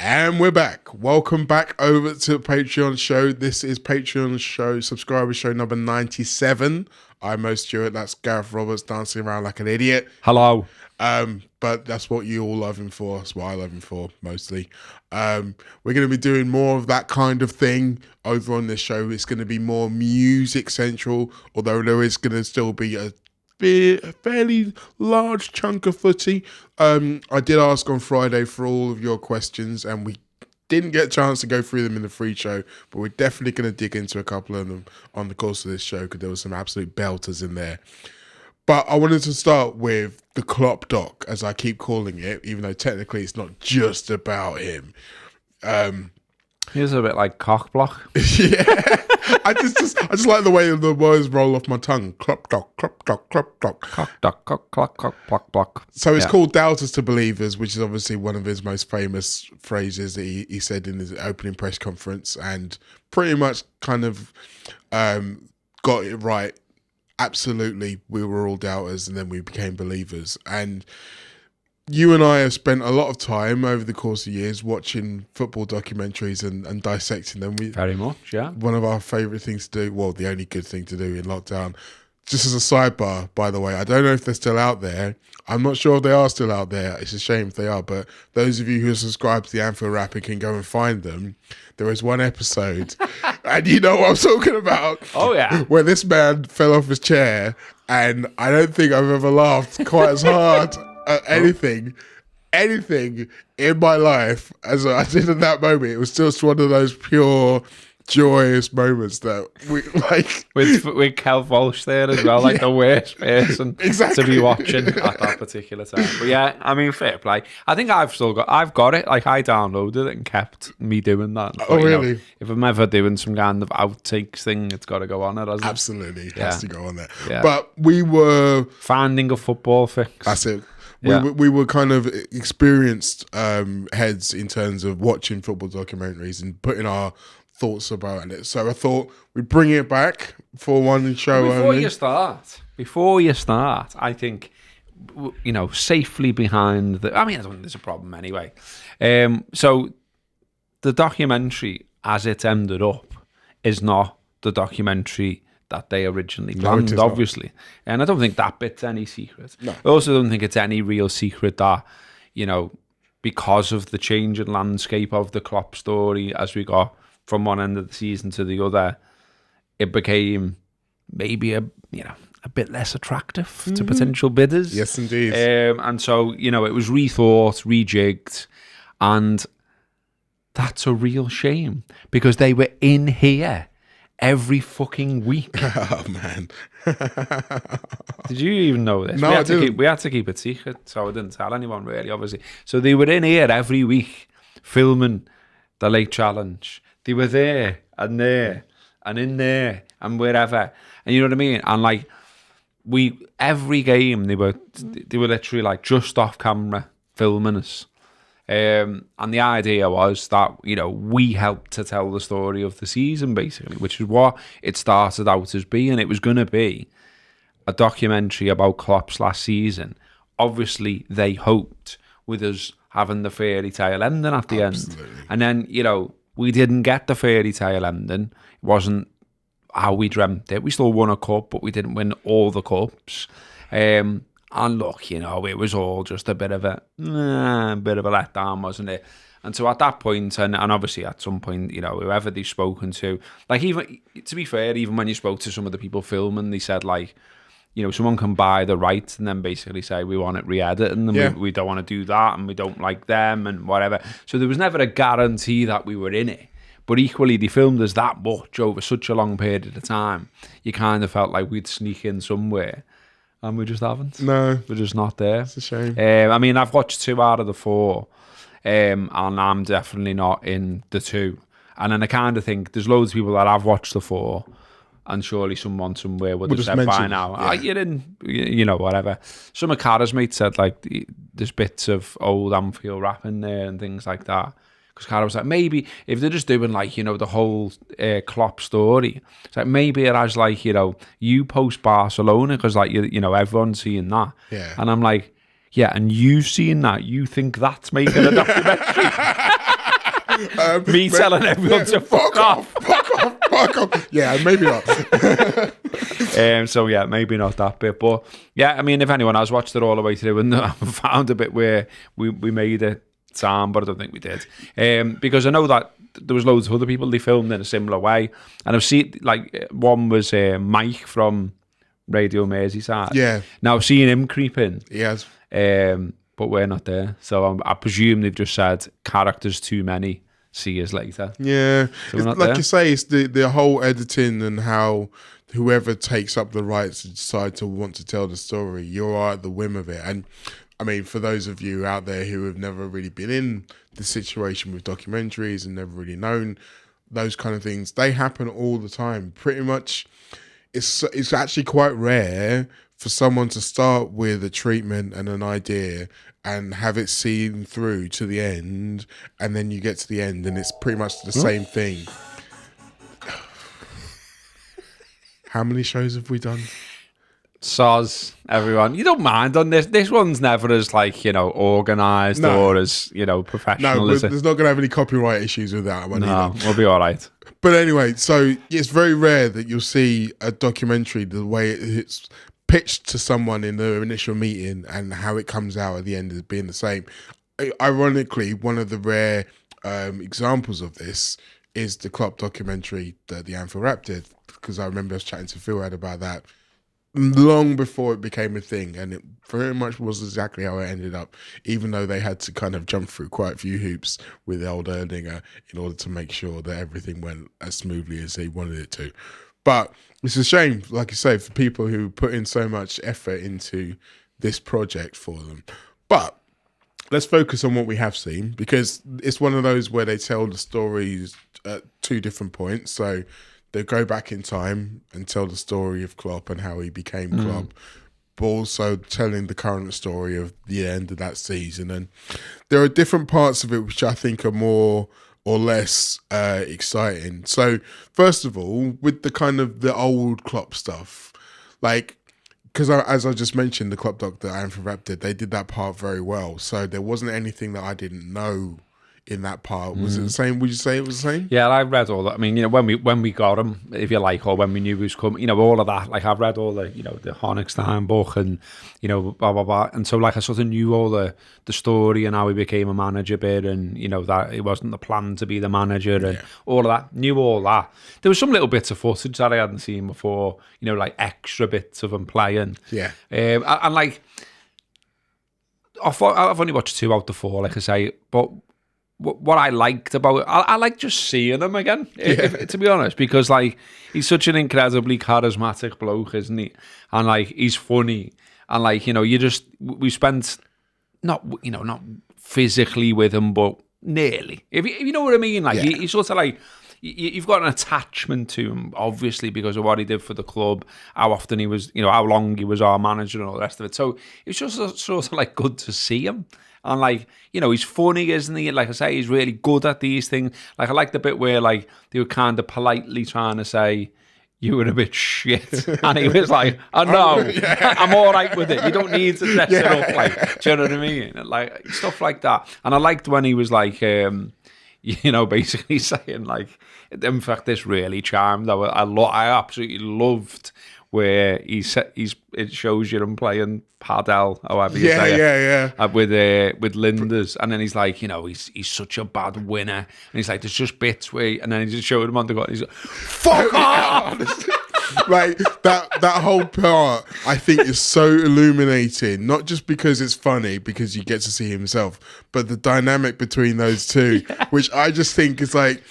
And we're back. Welcome back over to the Patreon show. This is Patreon show, subscriber show number 97. I'm Mo Stewart. That's Gareth Roberts dancing around like an idiot. Hello. But that's what you all love him for. That's what I love him for, mostly. We're going to be doing more of that kind of thing over on this show. It's going to be more music central, although there is going to still be a fairly large chunk of footy. I did ask on Friday for all of your questions, and we didn't get a chance to go through them in the free show, but we're definitely going to dig into a couple of them on the course of this show because there were some absolute belters in there. But I wanted to start with the Klopp doc, as I keep calling it, even though technically it's not just about him. He's a bit like cock block. Yeah. I just like the way the words roll off my tongue. Klopp doc, Klopp doc, Klopp doc. Cock doc, cock, clock, cock, block, block. So it's called Doubters to Believers, which is obviously one of his most famous phrases that he said in his opening press conference, and pretty much kind of got it right. Absolutely, we were all doubters and then we became believers. And you and I have spent a lot of time over the course of years watching football documentaries and dissecting them. Very much, yeah. One of our favourite things to do, well, the only good thing to do in lockdown. Just as a sidebar, by the way, I don't know if they're still out there. I'm not sure if they are still out there. It's a shame if they are, but those of you who subscribe to the Anfield Rapid can go and find them. There is one episode, and you know what I'm talking about. Oh, yeah. Where this man fell off his chair, and I don't think I've ever laughed quite as hard at anything in my life as I did in that moment. It was just one of those pure, joyous moments that we like. With Kel Walsh there as well, like the worst person Exactly. to be watching at that particular time. But yeah, I mean, fair play. I think I've got it. Like I downloaded it and kept me doing that. But, really? You know, if I'm ever doing some kind of outtakes thing, it's got to go on it, hasn't it? Absolutely, it has to go on there. Yeah. But we were Finding a football fix. That's it. Yeah. We were kind of experienced heads in terms of watching football documentaries and putting our thoughts about it. So I thought we'd bring it back for one show Before only. you start, I think, you know, safely behind the... I mean, I don't think there's a problem anyway. So the documentary, as it ended up, is not the documentary that they originally planned, obviously. And I don't think that bit's any secret. No. I also don't think it's any real secret that, you know, because of the change in landscape of the Klopp story as we got from one end of the season to the other, it became maybe a bit less attractive to potential bidders. Yes, indeed. And so, you know, it was rethought, rejigged, and that's a real shame because they were in here every fucking week. Oh, man. Did you even know this? No, I didn't. We had to keep it secret, so I didn't tell anyone really, obviously. So they were in here every week filming the Lake Challenge. They were there and in there and wherever. And you know what I mean? And like every game they were literally like just off camera filming us. And the idea was that, you know, we helped to tell the story of the season basically, which is what it started out as being. It was going to be a documentary about Klopp's last season. Obviously they hoped with us having the fairy tale ending at the end. And then, you know, we didn't get the fairy tale ending. It wasn't how we dreamt it. We still won a cup, but we didn't win all the cups. And look, you know, it was all just a bit of a letdown, wasn't it? And so at that point, and obviously at some point, you know, whoever they've spoken to, like even, to be fair, even when you spoke to some of the people filming, they said like, you know, someone can buy the rights and then basically say we want it re-edited and we don't want to do that and we don't like them and whatever. So there was never a guarantee that we were in it. But equally, they filmed us that much over such a long period of time. You kind of felt like we'd sneak in somewhere and we just haven't. No. We're just not there. It's a shame. I mean, I've watched 2 out of the 4 and I'm definitely not in the 2. And then I kind of think there's loads of people that have watched the 4 and surely someone somewhere would have said by now, you're in, you know, whatever. Some of Cara's mates said, like, there's bits of old Anfield rap in there and things like that. Because Cara was like, maybe if they're just doing, like, you know, the whole Klopp story, it's like maybe it has, like, you know, you post Barcelona, because, like, you know, everyone's seeing that. Yeah. And I'm like, yeah, and you've seen that. You think that's making a documentary? Me telling everyone to fuck off. Fuck off. Yeah, maybe not. So yeah, maybe not that bit, but yeah, I mean, if anyone has watched it all the way through and found a bit where we made it sound, but I don't think we did, because I know that there was loads of other people they filmed in a similar way, and I've seen like one was Mike from Radio Merseyside. Yeah. Now I've seen him creep in. He has. But we're not there, so I presume they've just said characters too many. See you later. Yeah, So we're not like there. you say, it's the whole editing and how whoever takes up the rights to decide to want to tell the story, you're at the whim of it. And I mean, for those of you out there who have never really been in the situation with documentaries and never really known those kind of things, they happen all the time. Pretty much, it's actually quite rare for someone to start with a treatment and an idea and have it seen through to the end, and then you get to the end and it's pretty much the same thing. How many shows have we done? Soz, everyone. You don't mind on this. This one's never as organised or as professional. No, is it? there's not going to have any copyright issues with that one. No, either. we'll be all right. But anyway, so it's very rare that you'll see a documentary the way it's pitched to someone in the initial meeting and how it comes out at the end as being the same. Ironically, one of the rare examples of this is the Klopp documentary that the Anfield Rap did, because I remember I was chatting to Phil about that long before it became a thing, and it very much was exactly how it ended up, even though they had to kind of jump through quite a few hoops with the old Erdinger in order to make sure that everything went as smoothly as they wanted it to. But it's a shame, like you say, for people who put in so much effort into this project for them. But let's focus on what we have seen, because it's one of those where they tell the stories at two different points. So they go back in time and tell the story of Klopp and how he became Klopp, but also telling the current story of the end of that season. And there are different parts of it which I think are more or less exciting. So first of all, with the kind of the old Klopp stuff, like, because as I just mentioned, the Klopp doc that Anfield Rap did, they did that part very well. So there wasn't anything that I didn't know in that part. Was it the same? Would you say it was the same? Yeah, I read all that. I mean, when we got him, if you like, or when we knew he was coming, all of that. Like, I've read all the, the Honigstein book and, blah, blah, blah. And so, like, I sort of knew all the story and how he became a manager bit, and, that it wasn't the plan to be the manager and all of that. Knew all that. There was some little bits of footage that I hadn't seen before, like extra bits of him playing. Yeah. And like, I've only watched 2 out of the 4, like I say, but what I liked about it, I like just seeing him again, to be honest, because like he's such an incredibly charismatic bloke, isn't he? And like he's funny, and like we spent not physically with him, but nearly. If you know what I mean, like he's sort of like you've got an attachment to him, obviously, because of what he did for the club, how often he was, how long he was our manager and all the rest of it. So it's just sort of like good to see him. And like, he's funny, isn't he? Like I say, he's really good at these things. Like I like the bit where like they were kind of politely trying to say, you were a bit shit. And he was like, I know, I'm all right with it. You don't need to dress it up. Like, do you know what I mean? Like stuff like that. And I liked when he was like, basically saying like, in fact, this really charmed. I absolutely loved where it shows you him playing padel, however you say it, with Linders, and then he's like, he's such a bad winner, and he's like, there's just bits where, and then he just showed him on the court, and he's like, fuck off. Like that whole part, I think, is so illuminating. Not just because it's funny, because you get to see himself, but the dynamic between those two, which I just think is like,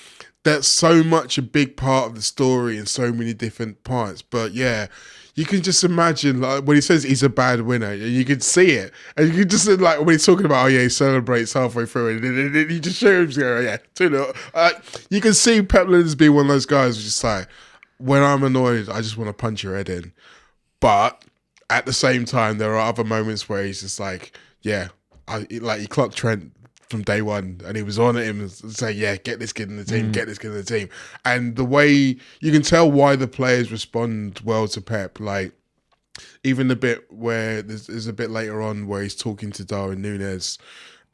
that's so much a big part of the story in so many different parts. But yeah, you can just imagine, like, when he says he's a bad winner, and you can see it, and you can just, like, when he's talking about, he celebrates halfway through, and then he just shows him, 2-0. You can see Pep Linders being one of those guys who's just like, when I'm annoyed, I just want to punch your head in. But at the same time, there are other moments where he's just like, he clocked Trent from day one, and he was on at him and saying, get this kid in the team, get this kid in the team. And the way you can tell why the players respond well to Pep, like even the bit where there's a bit later on where he's talking to Darwin Núñez,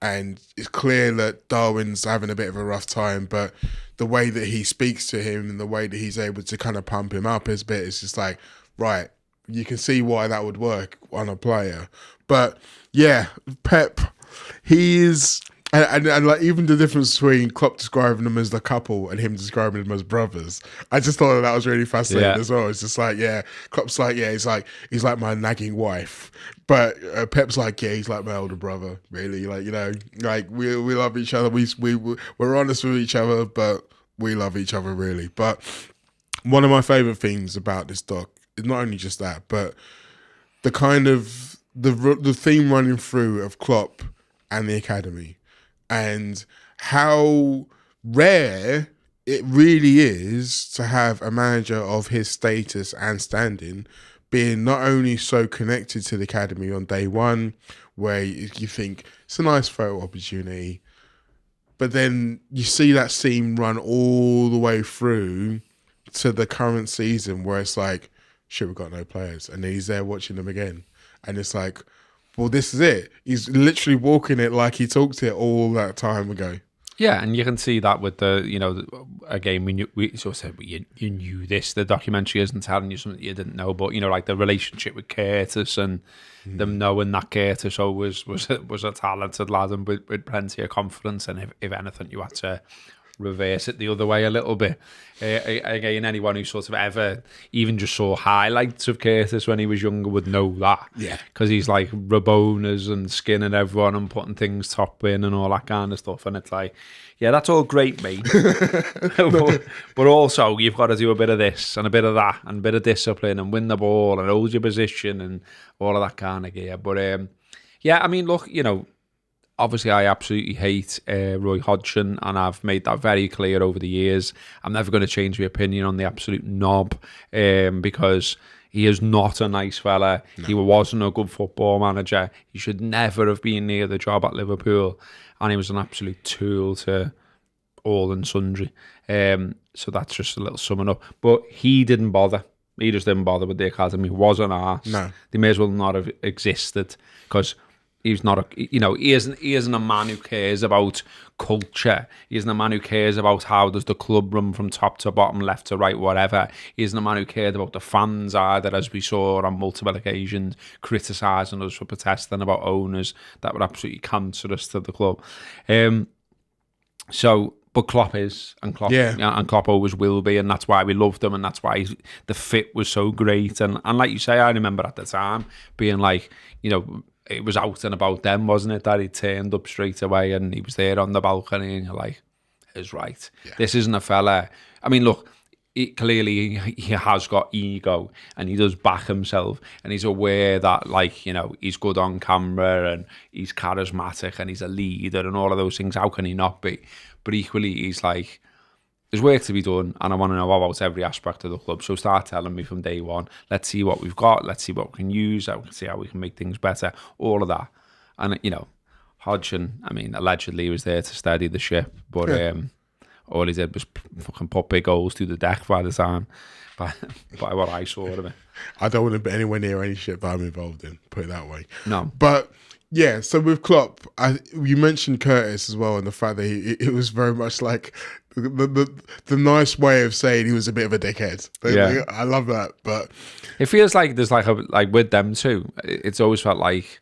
and it's clear that Darwin's having a bit of a rough time, but the way that he speaks to him and the way that he's able to kind of pump him up is it's just like, right, you can see why that would work on a player. But yeah, Pep, he is, and like even the difference between Klopp describing them as the couple and him describing them as brothers, I just thought that was really fascinating as well. It's just like, yeah, Klopp's like, yeah, he's like my nagging wife, but Pep's like, yeah, he's like my older brother, really. Like, you know, like we love each other. We're honest with each other, but we love each other really. But one of my favorite things about this doc is not only just that, but the kind of the theme running through of Klopp and the academy, and how rare it really is to have a manager of his status and standing being not only so connected to the academy on day one, where you think it's a nice photo opportunity, but then you see that scene run all the way through to the current season where it's like, shit, we've got no players. And then he's there watching them again. And it's like, well, this is it. He's literally walking it like he talked it all that time ago. Yeah, and you can see that with the, you know, again, we sort of said, you knew this. The documentary isn't telling you something you didn't know, but, you know, like the relationship with Curtis and them knowing that Curtis always was a talented lad and with plenty of confidence. And if anything, you had to reverse it the other way a little bit. Again, anyone who sort of ever even just saw highlights of Curtis when he was younger would know that. Yeah. Because he's like Rabonas and skinning everyone and putting things top in and all that kind of stuff. And it's like, yeah, that's all great, mate. but also, you've got to do a bit of this and a bit of that and a bit of discipline and win the ball and hold your position and all of that kind of gear. But yeah, I mean, look, you know, obviously, I absolutely hate Roy Hodgson, and I've made that very clear over the years. I'm never going to change my opinion on the absolute knob because he is not a nice fella. No. He wasn't a good football manager. He should never have been near the job at Liverpool, and he was an absolute tool to all and sundry. So that's just a little summing up. But he didn't bother. He just didn't bother with the academy. He wasn't asked. No. They may as well not have existed because he's not he isn't a man who cares about culture. He isn't a man who cares about how does the club run from top to bottom, left to right, whatever. He isn't a man who cared about the fans either, as we saw on multiple occasions, criticising us for protesting about owners that were absolutely cancerous to the club. But Klopp is, and Klopp always will be, and that's why we loved him, and that's why the fit was so great. And like you say, I remember at the time being like, you know, it was out and about then, wasn't it, that he turned up straight away and he was there on the balcony and you're like, he's right. Yeah. This isn't a fella. I mean, look, clearly he has got ego and he does back himself and he's aware that, like, you know, he's good on camera and he's charismatic and he's a leader and all of those things. How can he not be? But equally, he's like, there's work to be done and I want to know about every aspect of the club. So start telling me from day one. Let's see what we've got. Let's see what we can use. Let's see how we can make things better. All of that. And, you know, Hodgson, I mean, allegedly he was there to steady the ship. But all he did was fucking put big holes through the deck by the time. By what I saw of it. I don't want to be anywhere near any shit that I'm involved in. Put it that way. No. But... yeah, so with Klopp, you mentioned Curtis as well, and the fact that it was very much like the nice way of saying he was a bit of a dickhead. Yeah. I love that, but it feels like there's like with them too. It's always felt like,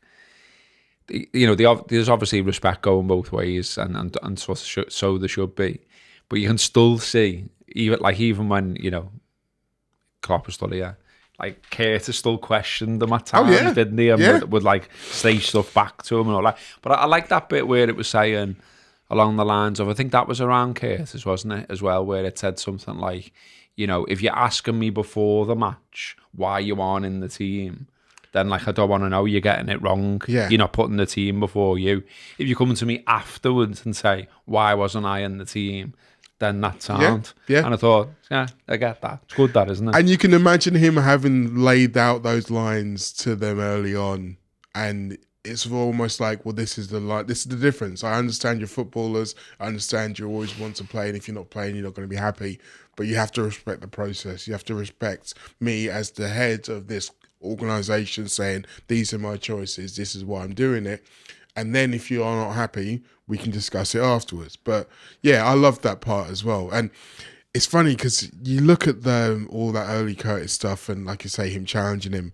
you know, there's obviously respect going both ways, and so there should be, but you can still see even when, you know, Klopp was still here. Like, Curtis still questioned them at times, didn't he? And would like say stuff back to him and all that. But I like that bit where it was saying along the lines of, I think that was around Curtis, wasn't it, as well, where it said something like, you know, if you're asking me before the match why you aren't in the team, then, like, I don't want to know, you're getting it wrong. Yeah. You're not putting the team before you. If you come to me afterwards and say, why wasn't I in the team? Then that's sound. Yeah. And I thought, yeah, I get that. It's good, that, isn't it? And you can imagine him having laid out those lines to them early on, and it's almost like, well, this is the difference. I understand you're footballers. I understand you always want to play, and if you're not playing, you're not going to be happy. But you have to respect the process. You have to respect me as the head of this organisation saying, these are my choices. This is why I'm doing it. and then if you are not happy, we can discuss it afterwards. But yeah, I love that part as well. And it's funny because you look at all that early Curtis stuff, and like you say, him challenging him,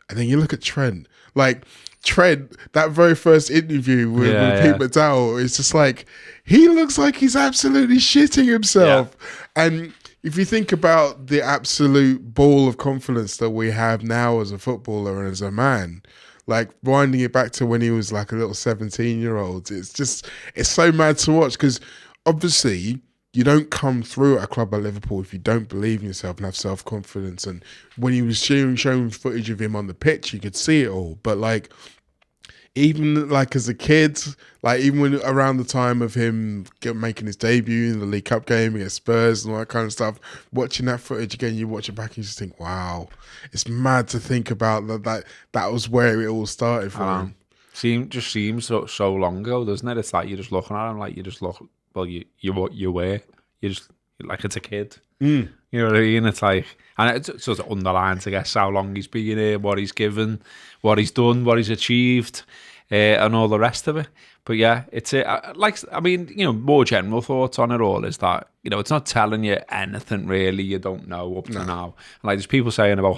and then you look at Trent. Like Trent, that very first interview with Pete McDowell, it's just like he looks like he's absolutely shitting himself. Yeah. And if you think about the absolute ball of confidence that we have now as a footballer and as a man, like winding it back to when he was like a little 17-year-old, it's so mad to watch, because obviously you don't come through at a club like Liverpool if you don't believe in yourself and have self-confidence. And when he was showing footage of him on the pitch, you could see it all. But like, even like as a kid, like even when around the time of him making his debut in the League Cup game against Spurs and all that kind of stuff, watching that footage again, you watch it back and you just think, wow, it's mad to think about that was where it all started for him. Just seems so long ago, doesn't it? It's like you're just looking at him like you just look. Well, you were. You just like it's a kid. You know what I mean? It's like, and it sort of underlines, I guess, how long he's been here, what he's given, what he's done, what he's achieved, and all the rest of it. But yeah, it's more general thoughts on it all is that, it's not telling you anything really you don't know up to now. Like there's people saying about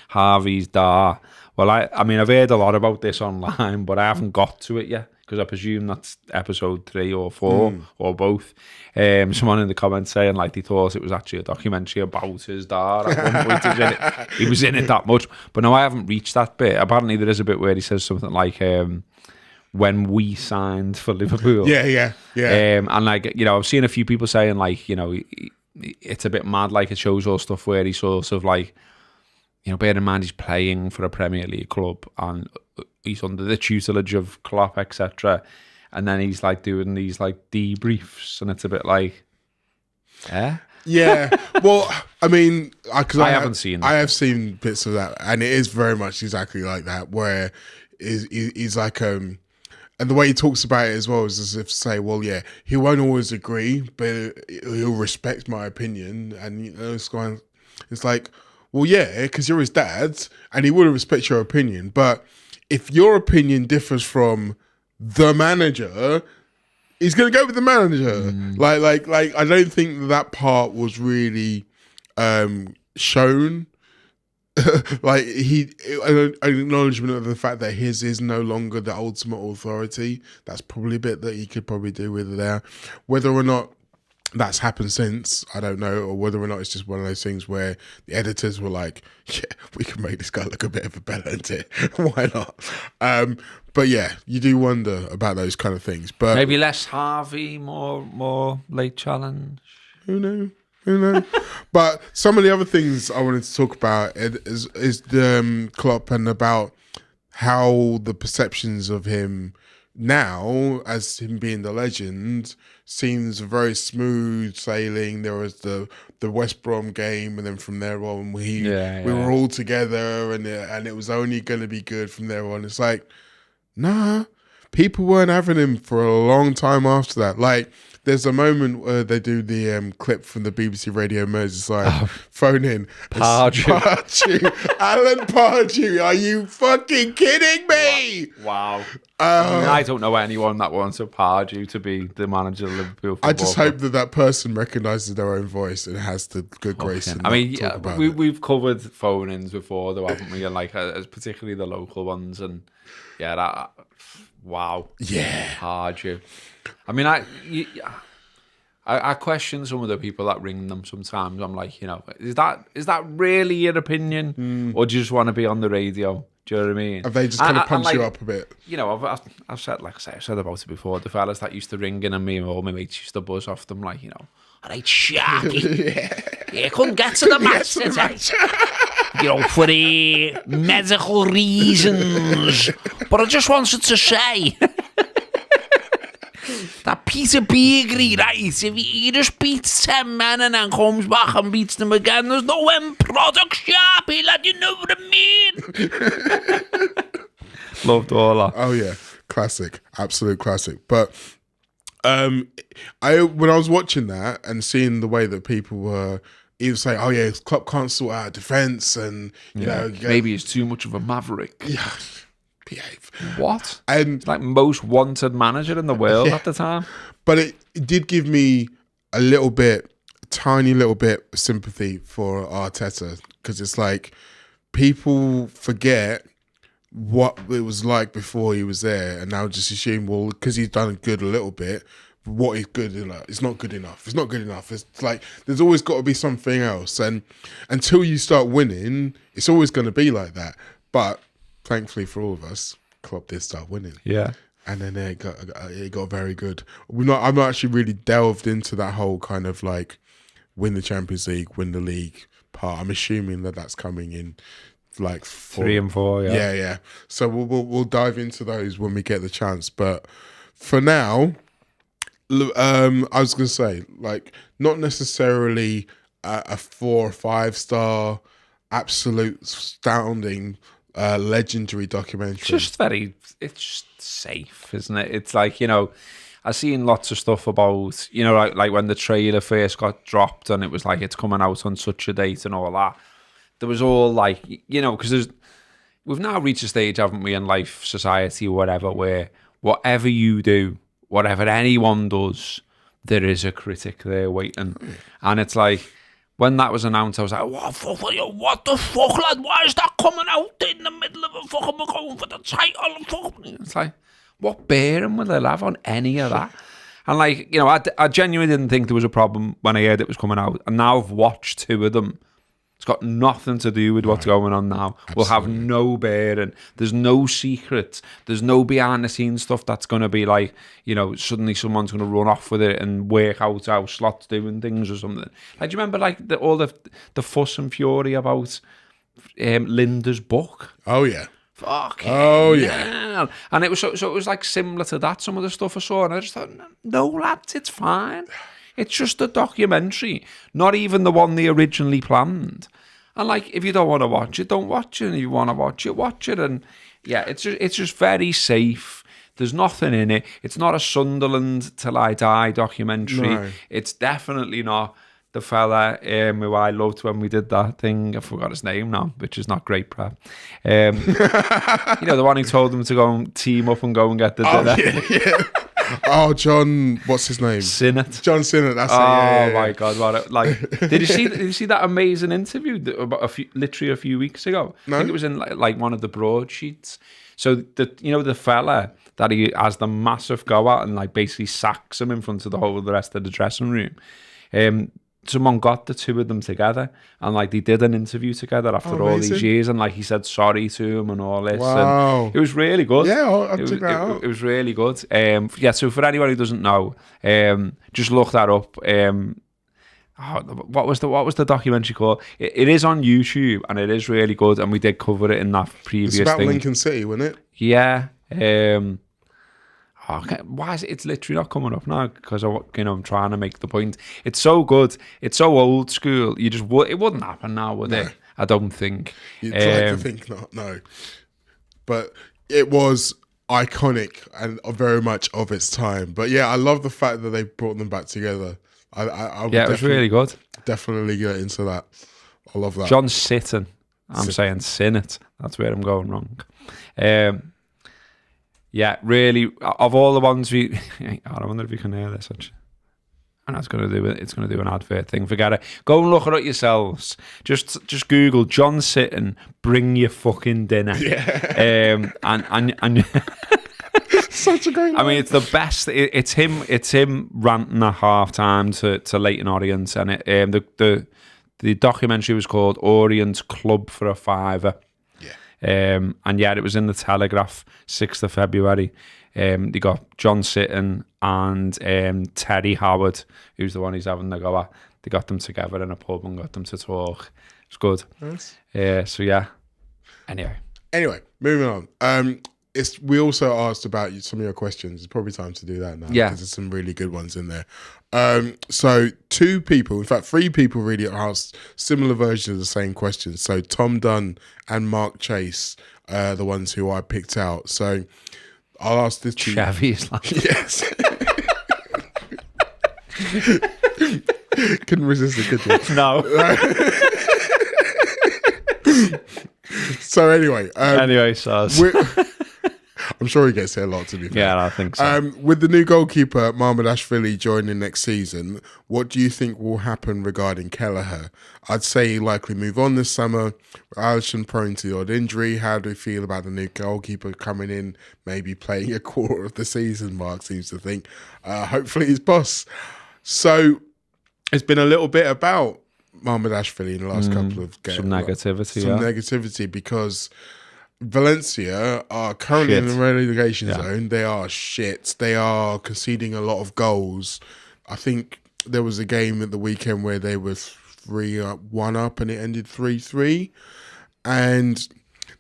Harvey's Dar. Well, I've heard a lot about this online, but I haven't got to it yet, because I presume that's episode 3 or 4 or both. Someone in the comments saying like they thought it was actually a documentary about his dad. At one point he was in it that much. But no, I haven't reached that bit. Apparently there is a bit where he says something like, when we signed for Liverpool. Yeah. And like, I've seen a few people saying like, it's a bit mad, like it shows all stuff where he sort of like, bear in mind he's playing for a Premier League club and he's under the tutelage of Klopp, etc. And then he's like doing these like debriefs, and it's a bit like, yeah. Well, I mean, because I haven't seen that. I have seen bits of that, and it is very much exactly like that, where he's like, and the way he talks about it as well is as if to say, well, yeah, he won't always agree, but he'll respect my opinion, and it's like, well, yeah, because you're his dad, and he would respect your opinion. But if your opinion differs from the manager, he's going to go with the manager. Like, I don't think that part was really shown. Like an acknowledgement of the fact that his is no longer the ultimate authority. That's probably a bit that he could probably do with there. Whether or not that's happened since, I don't know, or whether or not it's just one of those things where the editors were like, yeah, we can make this guy look a bit of a bellend here. Why not? But yeah, you do wonder about those kind of things. But maybe less Harvey, more late challenge. Who knows? But some of the other things I wanted to talk about is the Klopp, and about how the perceptions of him now, as him being the legend, seems very smooth sailing. There was the West Brom game, and then from there on we were all together, and it was only going to be good from there on. It's like, nah, people weren't having him for a long time after that. Like, there's a moment where they do the clip from the BBC Radio Merseyside phone in. Pardew. Alan Pardew, are you fucking kidding me? Wow. I don't know anyone that wants a Pardew to be the manager of Liverpool Football I just hope that person recognises their own voice and has the good grace. We've covered phone-ins before, though, haven't we? And like, particularly the local ones, and wow. Yeah. Pardew. I mean, I question some of the people that ring them sometimes. I'm like, is that really your opinion, or do you just want to be on the radio? Do you know what I mean? Have they just kind of pumped you up a bit? I've said, like I said about it before. The fellas that used to ring in, and me and all my mates used to buzz off them, like, all right, Sharky, you couldn't get to the match today. For the medical reasons. But I just wanted to say that Peter Beagrie, right? If he just beats 10 men and then comes back and beats them again, there's no end product, Sharpie, let you know what I mean. Loved all that. Oh yeah, classic, absolute classic. But when I was watching that and seeing the way that people were either saying, "Oh yeah, Klopp can't sort out defense," and you know, maybe he's too much of a maverick. Yeah. behave. What? And It's like most wanted manager in the world at the time. but it did give me a tiny little bit of sympathy for Arteta, because it's like people forget what it was like before he was there, and now just assume, well, because he's done good a little bit, what is good enough? It's not good enough. It's not good enough. It's like there's always got to be something else, and until you start winning, it's always going to be like that. But thankfully for all of us, Klopp did start winning. Yeah. And then it got very good. I'm not actually really delved into that whole kind of like win the Champions League, win the league part. I'm assuming that that's coming in like 3 and 4. Yeah. Yeah. So we'll dive into those when we get the chance. But for now, I was gonna say, like, not necessarily a 4 or 5 star, absolute astounding, legendary documentary. It's just safe, isn't it? It's like, you know, I've seen lots of stuff about, you know, like when the trailer first got dropped and it was like, it's coming out on such a date and all that. There was all like, you know, because we've now reached a stage, haven't we, in life, society, whatever, where whatever you do, whatever anyone does, there is a critic there waiting. And it's like, when that was announced, I was like, what the fuck, lad? Why is that coming out in the middle of a fucking, we're going for the title? It's like, what bearing will it have on any of that? And like, you know, I genuinely didn't think there was a problem when I heard it was coming out. And now I've watched 2 of them. It's got nothing to do with what's going on now. Absolutely. We'll have no bearing. There's no secrets. There's no behind the scenes stuff that's going to be like, you know, suddenly someone's going to run off with it and work out how Slot's doing things or something. Like, do you remember like all the fuss and fury about Linda's book? Oh yeah. Fucking yeah. And it was so it was like similar to that, some of the stuff I saw, and I just thought, no lads, it's fine. It's just a documentary, not even the one they originally planned. And like, if you don't want to watch it, don't watch it. And if you want to watch it, watch it. And yeah, it's just very safe. There's nothing in it. It's not a Sunderland Till I Die documentary. No. It's definitely not the fella who I loved when we did that thing. I forgot his name now, which is not great prep. You know, the one who told them to go and team up and go and get the dinner. Yeah. Oh, John, what's his name? Sinnott. John Sinnott. That's it. My God! What? Like, did you see that amazing interview about literally a few weeks ago? No? I think it was in like one of the broadsheets. So the fella that he has the massive go at and like basically sacks him in front of the rest of the dressing room. Someone got the 2 of them together and like they did an interview together after all these years, and like he said sorry to him and all this. Wow. And it was really good. Yeah, I'll check that out. It was really good. Yeah, so for anyone who doesn't know, just look that up. What was the documentary called? It is on YouTube and it is really good, and we did cover it in that previous thing. It's about Lincoln City, wasn't it? Yeah. Okay. Why is it? It's literally not coming up now because I'm trying to make the point. It's so good. It's so old school. It wouldn't happen now, would it? I don't think. You'd like to think not. No, but it was iconic and very much of its time. But yeah, I love the fact that they brought them back together. It was really good. Definitely get into that. I love that. John Sitton. I'm saying Sinnott. That's where I'm going wrong. Yeah, really. Of all the ones I wonder if you can hear this. Actually. And it's going to do an advert thing. Forget it. Go and look at it yourselves. Just Google John Sitton. Bring your fucking dinner. Yeah. And Such a great line. I mean, it's the best. It's him ranting at halftime to Leighton Orient, and the documentary was called Orient Club for a Fiver. And yeah, it was in the Telegraph, 6th of February. They got John Sitton and Terry Howard, who's the one he's having the go at. They got them together in a pub and got them to talk. It's good. Nice. So yeah. Anyway, moving on. We also asked about some of your questions. It's probably time to do that now. Yeah. Because there's some really good ones in there. So 2 people, in fact 3 people really asked similar versions of the same question. So Tom Dunn and Mark Chase are the ones who I picked out. So I'll ask this to you. Chavy's like... Yes. Couldn't resist a good one. No. So anyway. Saz. I'm sure he gets it a lot, to be fair. Yeah, I think so. With the new goalkeeper, Ashvili, joining next season, what do you think will happen regarding Kelleher? I'd say he'll likely move on this summer. Alisson prone to the odd injury. How do you feel about the new goalkeeper coming in, maybe playing a quarter of the season, Mark seems to think? Hopefully his boss. So it's been a little bit about Ashvili in the last couple of games. Some negativity, negativity, because Valencia are currently in the relegation zone. They are shit. They are conceding a lot of goals. I think there was a game at the weekend where they were 3-1 up and it ended 3-3. And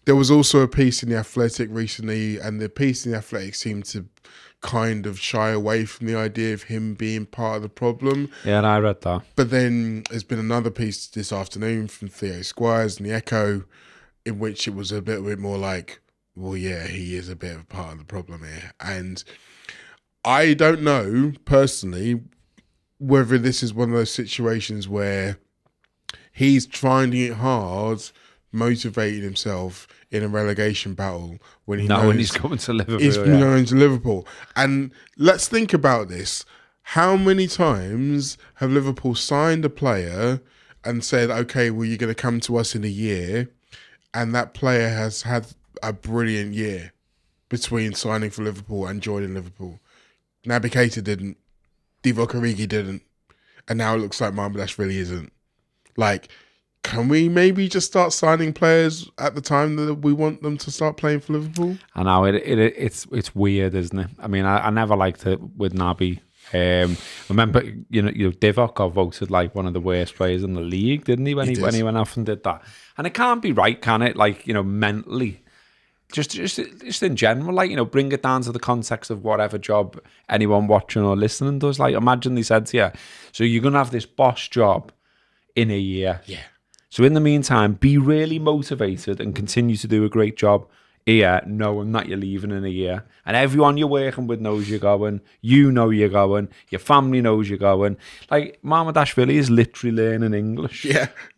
there was also a piece in The Athletic recently, and the piece in The Athletic seemed to kind of shy away from the idea of him being part of the problem. Yeah, and I read that. But then there's been another piece this afternoon from Theo Squires in The Echo, in which it was a bit more like, well, yeah, he is a bit of a part of the problem here. And I don't know, personally, whether this is one of those situations where he's finding it hard motivating himself in a relegation battle when he knows he's going to Liverpool. He's going to Liverpool. And let's think about this. How many times have Liverpool signed a player and said, okay, well, you're going to come to us in a year, and that player has had a brilliant year between signing for Liverpool and joining Liverpool? Naby Keita didn't. Divock Origi didn't. And now it looks like Ashvili isn't. Like, can we maybe just start signing players at the time that we want them to start playing for Liverpool? I know, it's weird, isn't it? I mean, I never liked it with Naby. Remember, Divock got voted like one of the worst players in the league, didn't he? When he went off and did that, and it can't be right, can it? Like, mentally, just in general, like, bring it down to the context of whatever job anyone watching or listening does. Like, imagine they said to you, so you're gonna have this boss job in a year. Yeah. So in the meantime, be really motivated and continue to do a great job here, knowing that you're leaving in a year. And everyone you're working with knows you're going. You know you're going. Your family knows you're going. Like, Ashvili is literally learning English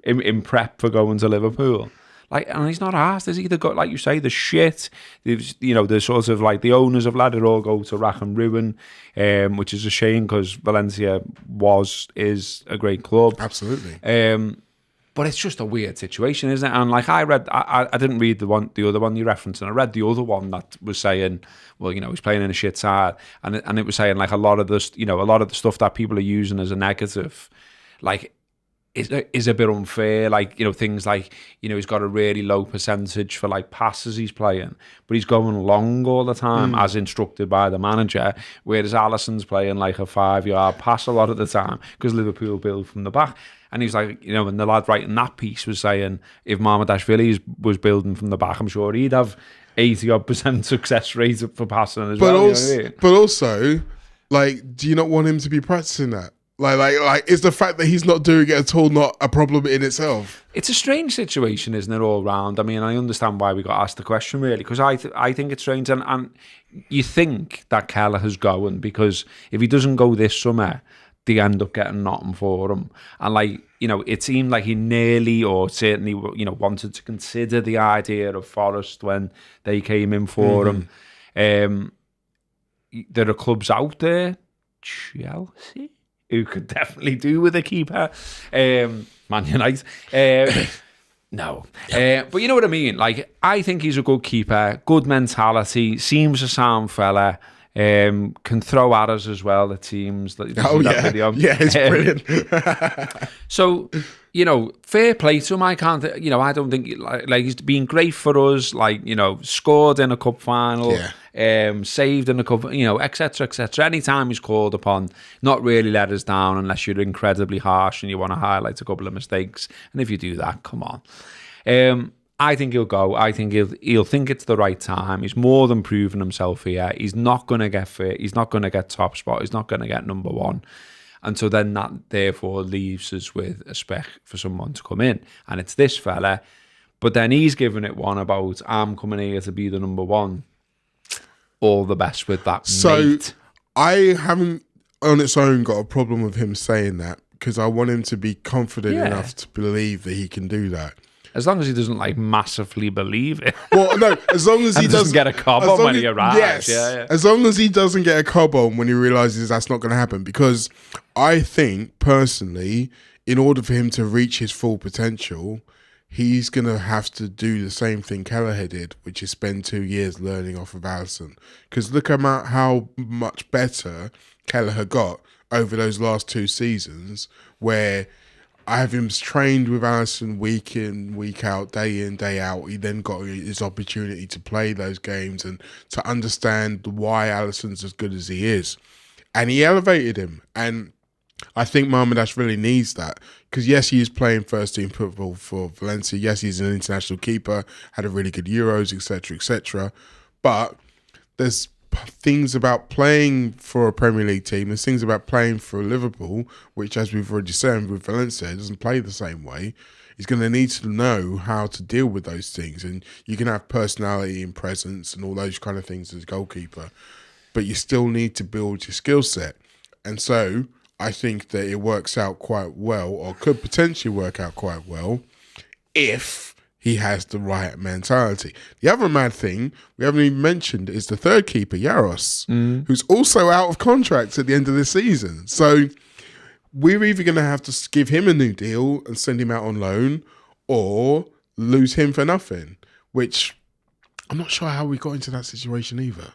in prep for going to Liverpool. Like, and he's not asked, is he? They've got, like you say, the shit. The sort of, like, the owners have let it all go to rack and ruin, which is a shame because Valencia is a great club. Absolutely. But it's just a weird situation, isn't it? And like, I didn't read the other one you referenced, and I read the other one that was saying, well, he's playing in a shit side, and it was saying like a lot of the stuff that people are using as a negative, like, is a bit unfair. Like, things like, he's got a really low percentage for like passes he's playing, but he's going long all the time as instructed by the manager, whereas Alisson's playing like a 5-yard pass a lot of the time because Liverpool build from the back. And he's like, and the lad writing that piece was saying, if Ashvili was building from the back, I'm sure he'd have 80-odd% success rate for passing as well. But also, like, do you not want him to be practicing that? Like, is the fact that he's not doing it at all not a problem in itself? It's a strange situation, isn't it, all round? I mean, I understand why we got asked the question, really, because I think it's strange. And you think that Kelleher's going, because if he doesn't go this summer, they end up getting nothing for him. And like, it seemed like he nearly, or certainly, wanted to consider the idea of Forest when they came in for him. There are clubs out there, Chelsea, who could definitely do with a keeper. Man United. No. But you know what I mean? Like, I think he's a good keeper, good mentality, seems a sound fella. Can throw at us as well, it seems. That video. Yeah, it's brilliant. So, fair play to him. I can't, I don't think, like he's been great for us, like, scored in a cup final, saved in a cup, etc., etc. Anytime he's called upon, not really let us down unless you're incredibly harsh and you want to highlight a couple of mistakes. And if you do that, come on. I think he'll go. I think he'll think it's the right time. He's more than proven himself here. He's not going to get fit. He's not going to get top spot. He's not going to get number one. And so then that therefore leaves us with a spec for someone to come in. And it's this fella. But then he's giving it one about, I'm coming here to be the number one. All the best with that, mate. I haven't on its own got a problem with him saying that, because I want him to be confident enough to believe that he can do that. As long as he doesn't like massively believe it. Well, no, as long as he doesn't get a cob on when he arrives. Yes, yeah. As long as he doesn't get a cob on when he realizes that's not going to happen. Because I think, personally, in order for him to reach his full potential, he's going to have to do the same thing Kelleher did, which is spend 2 years learning off of Alisson. Because look at how much better Kelleher got over those last 2 seasons, where I have him trained with Alisson week in, week out, day in, day out. He then got his opportunity to play those games and to understand why Alisson's as good as he is. And he elevated him. And I think Mamardashvili needs that. Because yes, he is playing first team football for Valencia. Yes, he's an international keeper, had a really good Euros, etc., etc. But there's things about playing for a Premier League team, there's things about playing for Liverpool, which, as we've already said, with Valencia, doesn't play the same way. He's going to need to know how to deal with those things. And you can have personality and presence and all those kind of things as a goalkeeper, but you still need to build your skill set. And so I think that it works out quite well, or could potentially work out quite well, if he has the right mentality. The other mad thing we haven't even mentioned is the third keeper, Yaros, who's also out of contract at the end of the season. So we're either going to have to give him a new deal and send him out on loan, or lose him for nothing, which I'm not sure how we got into that situation either.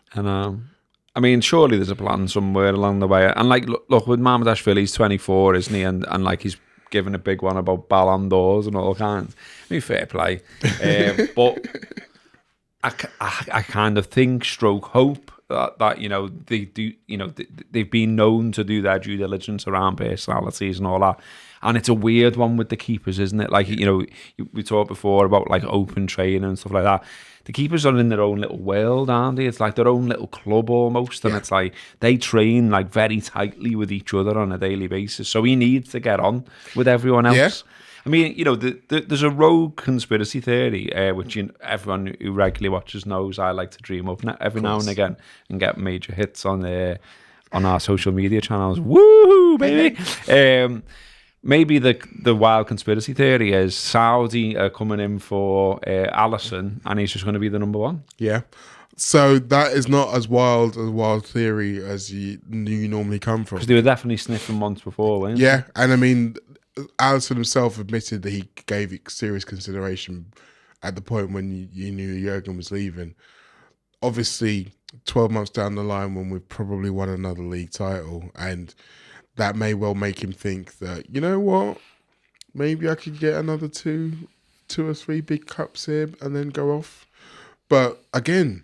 I mean, surely there's a plan somewhere along the way. And like, look with Mamardashvili, he's 24, isn't he? And like he's given a big one about Ballon d'Ors and all kinds. I mean, fair play. But I kind of think, stroke hope, that you know, they do, you know, they've been known to do their due diligence around personalities and all that. And it's a weird one with the keepers, isn't it? Like, you know, we talked before about like open training and stuff like that. The keepers are in their own little world, aren't they? It's like their own little club almost. And it's like they train like very tightly with each other on a daily basis. So he needs to get on with everyone else. Yeah. I mean, you know, there's a rogue conspiracy theory, which everyone who regularly watches knows I like to dream up every now and again and get major hits on our social media channels. Woohoo, baby! Maybe the wild conspiracy theory is Saudi are coming in for Alisson, and he's just going to be the number one. Yeah. So that is not as wild theory as you normally come from. Because they were definitely sniffing once before, weren't they? Yeah, and I mean, Alisson himself admitted that he gave it serious consideration at the point when you knew Jurgen was leaving. Obviously, 12 months down the line when we've probably won another league title, and that may well make him think that, you know what, maybe I could get another two or three big cups here and then go off. But again,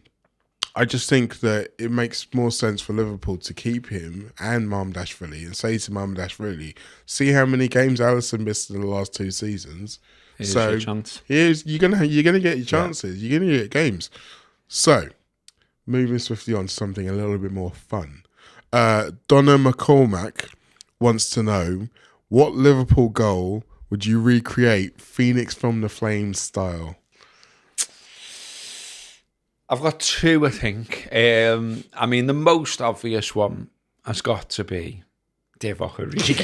I just think that it makes more sense for Liverpool to keep him and Mamardashvili and say to Mamardashvili, see how many games Alisson missed in the last 2 seasons. Here's your chance. You're gonna get your chances. Yeah. You're gonna get games. So, moving swiftly on to something a little bit more fun. Donna McCormack wants to know, what Liverpool goal would you recreate Phoenix from the Flames style? I've got 2, I think. I mean, the most obvious one has got to be Divock Origi.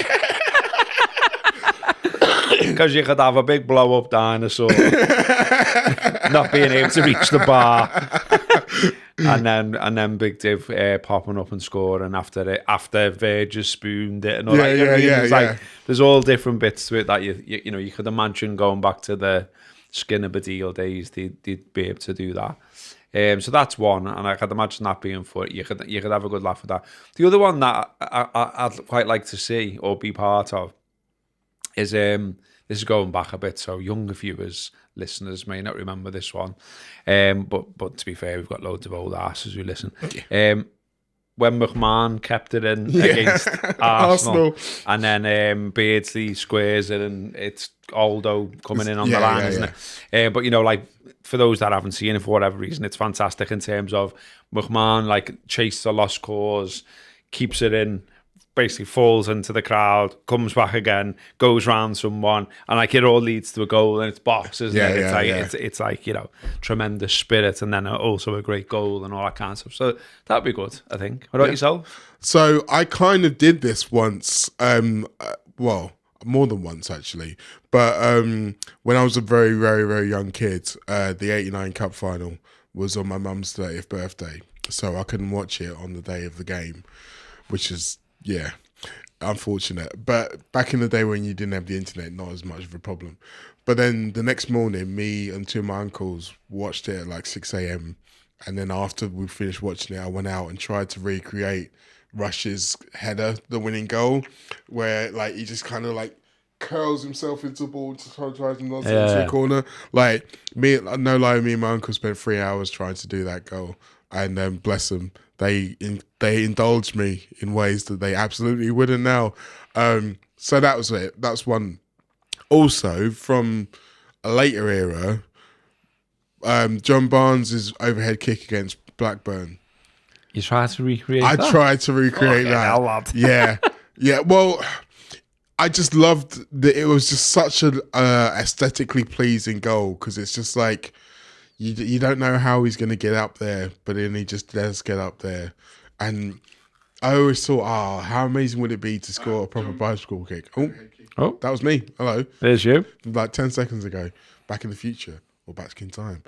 Because you could have a big blow-up dinosaur not being able to reach the bar. and then Big Div popping up and scoring after Virgil spooned it and all that. It's like there's all different bits to it that you know you could imagine going back to the Skinner Badil days. They'd be able to do that. So that's one, and I could imagine that being for you could have a good laugh at that. The other one that I'd quite like to see or be part of is this is going back a bit, so younger viewers, listeners may not remember this one. But to be fair, we've got loads of old asses who listen. When McMahon kept it in against Arsenal, and then Beardsley squares it, and it's Aldo coming in on the line, isn't it? But you know, like for those that haven't seen it for whatever reason, it's fantastic in terms of McMahon like chases a lost cause, keeps it in, basically falls into the crowd, comes back again, goes round someone, and like it all leads to a goal, and it's boss, isn't it? It's like, you know, tremendous spirit, and then also a great goal and all that kind of stuff. So that'd be good, I think. What about yourself? So I kind of did this once. Well, more than once actually. But when I was a very, very, very young kid, the '89 Cup final was on my mum's 30th birthday, so I couldn't watch it on the day of the game, which is unfortunate. But back in the day when you didn't have the internet, not as much of a problem. But then the next morning, me and two of my uncles watched it at like 6 a.m. And then after we finished watching it, I went out and tried to recreate Rush's header, the winning goal, where like he just kind of like curls himself into the ball to try and nod into the corner. Like me, no lie, me and my uncle spent 3 hours trying to do that goal, and bless them, they indulged me in ways that they absolutely wouldn't now. So that was it. That's one. Also from a later era, John Barnes' overhead kick against Blackburn. You tried to recreate I that? tried to recreate that. Hell, lad. Yeah. Well, I just loved that. It was just such an aesthetically pleasing goal because it's just like you don't know how he's going to get up there, but then he just does get up there. And I always thought, how amazing would it be to score a proper bicycle kick? Oh, that was me. Hello. There's you. Like 10 seconds ago. Back in the future. Or back in time.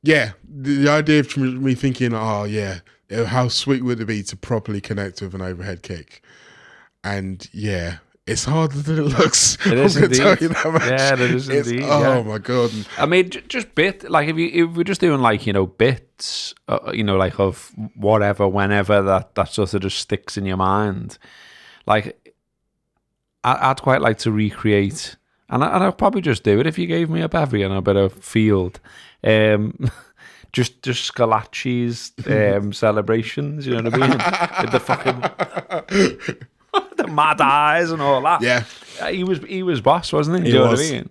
Yeah, the idea of me thinking, how sweet would it be to properly connect with an overhead kick? And yeah, it's harder than it looks. It is indeed. Tell you that much. Yeah, it is indeed. Oh my god! I mean, just like if we're just doing like bits, like of whatever, whenever that sort of just sticks in your mind, like I'd quite like to recreate. And I'd probably just do it if you gave me a bevy and a bit of field. Just Scalacci's celebrations, you know what I mean? With the fucking the mad eyes and all that. Yeah. He was boss, wasn't he? He You know was. what I mean?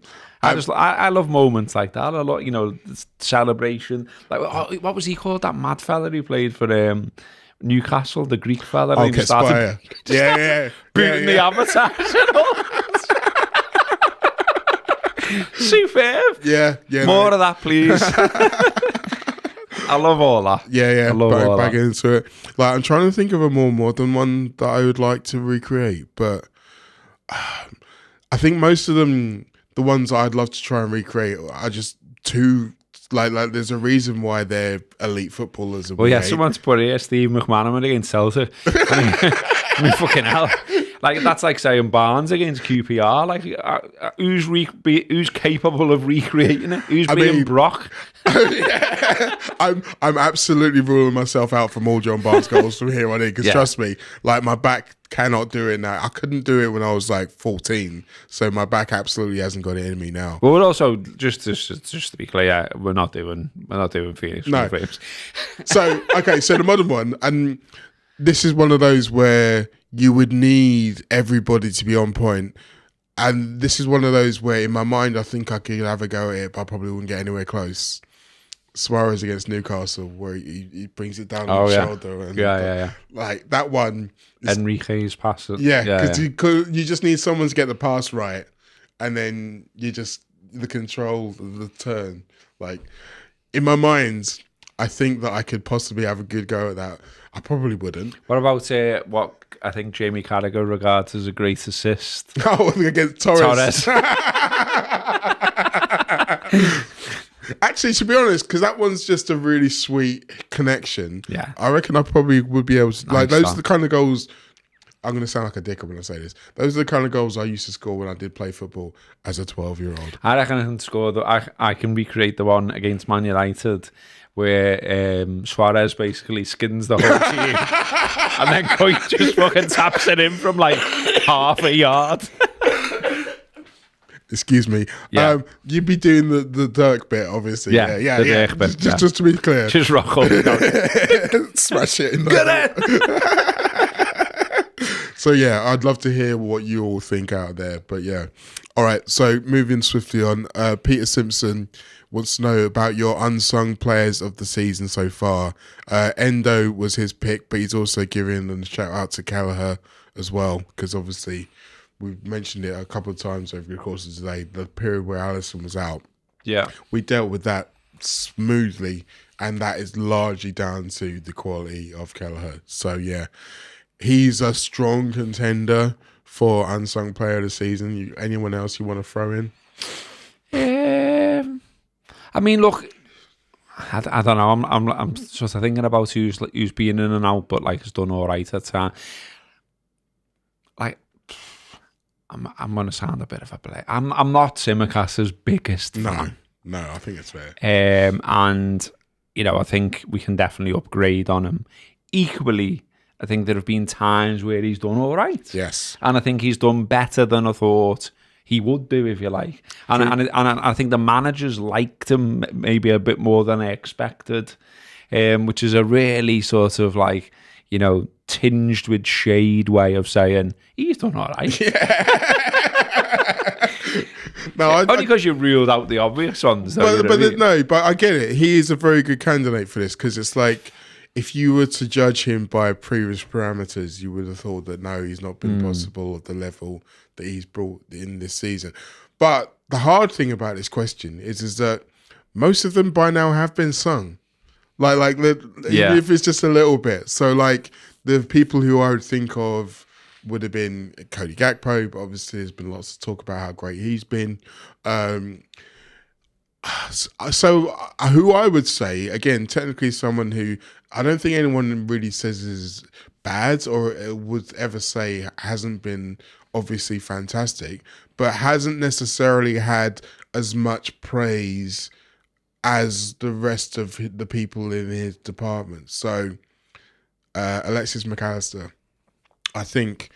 I love moments like that. I love, the celebration. Like, what was he called? That mad fella who played for Newcastle, the Greek fella. Oh, Kaspaya. Yeah. Booting the advertising and all that. Superb. Yeah. More of that, please. I love all that. Yeah. I love all back that. into it. Like I'm trying to think of a more modern one that I would like to recreate, but I think most of them, the ones I'd love to try and recreate, are just too like. There's a reason why they're elite footballers. Well, yeah, someone's put here Steve McManaman against Celtic. I mean, fucking hell. Like that's like saying Barnes against QPR. Like who's capable of recreating it? Who's being Brock? Yeah. I'm absolutely ruling myself out from all John Barnes goals from here on in because trust me, like my back cannot do it now. I couldn't do it when I was like 14, so my back absolutely hasn't got it in me now. Well, we're also just to be clear, we're not doing Phoenix. No. So the modern one, and this is one of those where you would need everybody to be on point. And this is one of those where in my mind, I think I could have a go at it, but I probably wouldn't get anywhere close. Suarez against Newcastle, where he brings it down on the shoulder. And like that one. Enrique's pass. Yeah, because you just need someone to get the pass right. And then the control, the turn. Like in my mind, I think that I could possibly have a good go at that. I probably wouldn't. What about what I think Jamie Carragher regards as a great assist? Oh, against Torres. Actually, to be honest, because that one's just a really sweet connection. Yeah, I reckon I probably would be able to. Like those are the kind of goals. I'm going to sound like a dick when I say this. Those are the kind of goals I used to score when I did play football as a 12-year-old. I reckon I can score. I can recreate the one against Man United where Suarez basically skins the whole team and then Coit just fucking taps it in from like half a yard. Excuse me. Yeah. You'd be doing the Dirk bit, obviously. Yeah. Dirk bit, just to be clear. Just rock up. Smash it in there. So yeah, I'd love to hear what you all think out there. But yeah. All right. So moving swiftly on, Peter Simpson wants to know about your unsung players of the season so far. Endo was his pick, but he's also giving a shout out to Kelleher as well, because obviously we've mentioned it a couple of times over the course of today, the period where Alisson was out. Yeah. We dealt with that smoothly, and that is largely down to the quality of Kelleher. So yeah, he's a strong contender for unsung player of the season? Anyone else you want to throw in? I mean, look, I don't know. I'm sort of thinking about who's been in and out, but like has done all right at time. Like, I'm gonna sound a bit of a play. I'm not Simicast's biggest fan. No, I think it's fair. And I think we can definitely upgrade on him. Equally, I think there have been times where he's done all right. Yes, and I think he's done better than I thought he would do, if you like. And I think the managers liked him maybe a bit more than I expected, which is a really sort of like, tinged with shade way of saying he's done all right. No, only because you ruled out the obvious ones. Though, but I get it. He is a very good candidate for this, because it's like, if you were to judge him by previous parameters, you would have thought that no, he's not been possible at the level that he's brought in this season. But the hard thing about this question is that most of them by now have been sung. Even if it's just a little bit. So like the people who I would think of would have been Cody Gakpo, but obviously there's been lots of talk about how great he's been. So who I would say, again, technically someone who I don't think anyone really says is bad or would ever say hasn't been obviously fantastic, but hasn't necessarily had as much praise as the rest of the people in his department. So Alexis McAllister. I think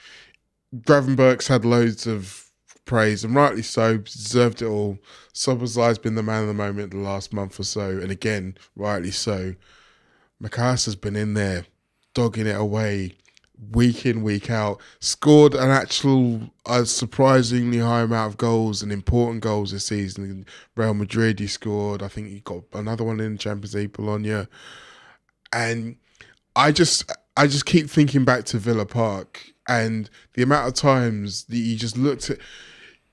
Gravenberch's had loads of praise, and rightly so, deserved it all. Szoboszlai's been the man of the moment the last month or so, and again, rightly so. McAllister's been in there, dogging it away, week in, week out, scored a surprisingly high amount of goals and important goals this season. In Real Madrid, he scored. I think he got another one in Champions League, Bologna. And I just keep thinking back to Villa Park and the amount of times that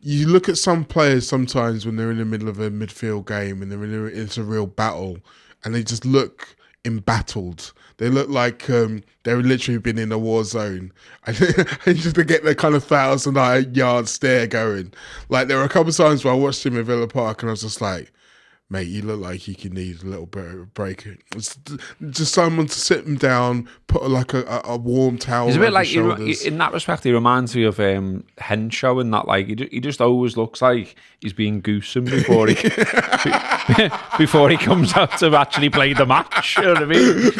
you look at some players sometimes when they're in the middle of a midfield game and it's a real battle, and they just look embattled. They look like they've literally been in a war zone. And just to get the kind of 1,000-yard stare going. Like, there were a couple of times where I watched him in Villa Park and I was just like, mate, you look like you could need a little bit of a break. It's just someone to sit him down, put like a warm towel. He's a bit like, shoulders. in that respect, he reminds me of Henshaw, in that like he just always looks like he's being goosing before he before he comes out to actually play the match. You know what I mean?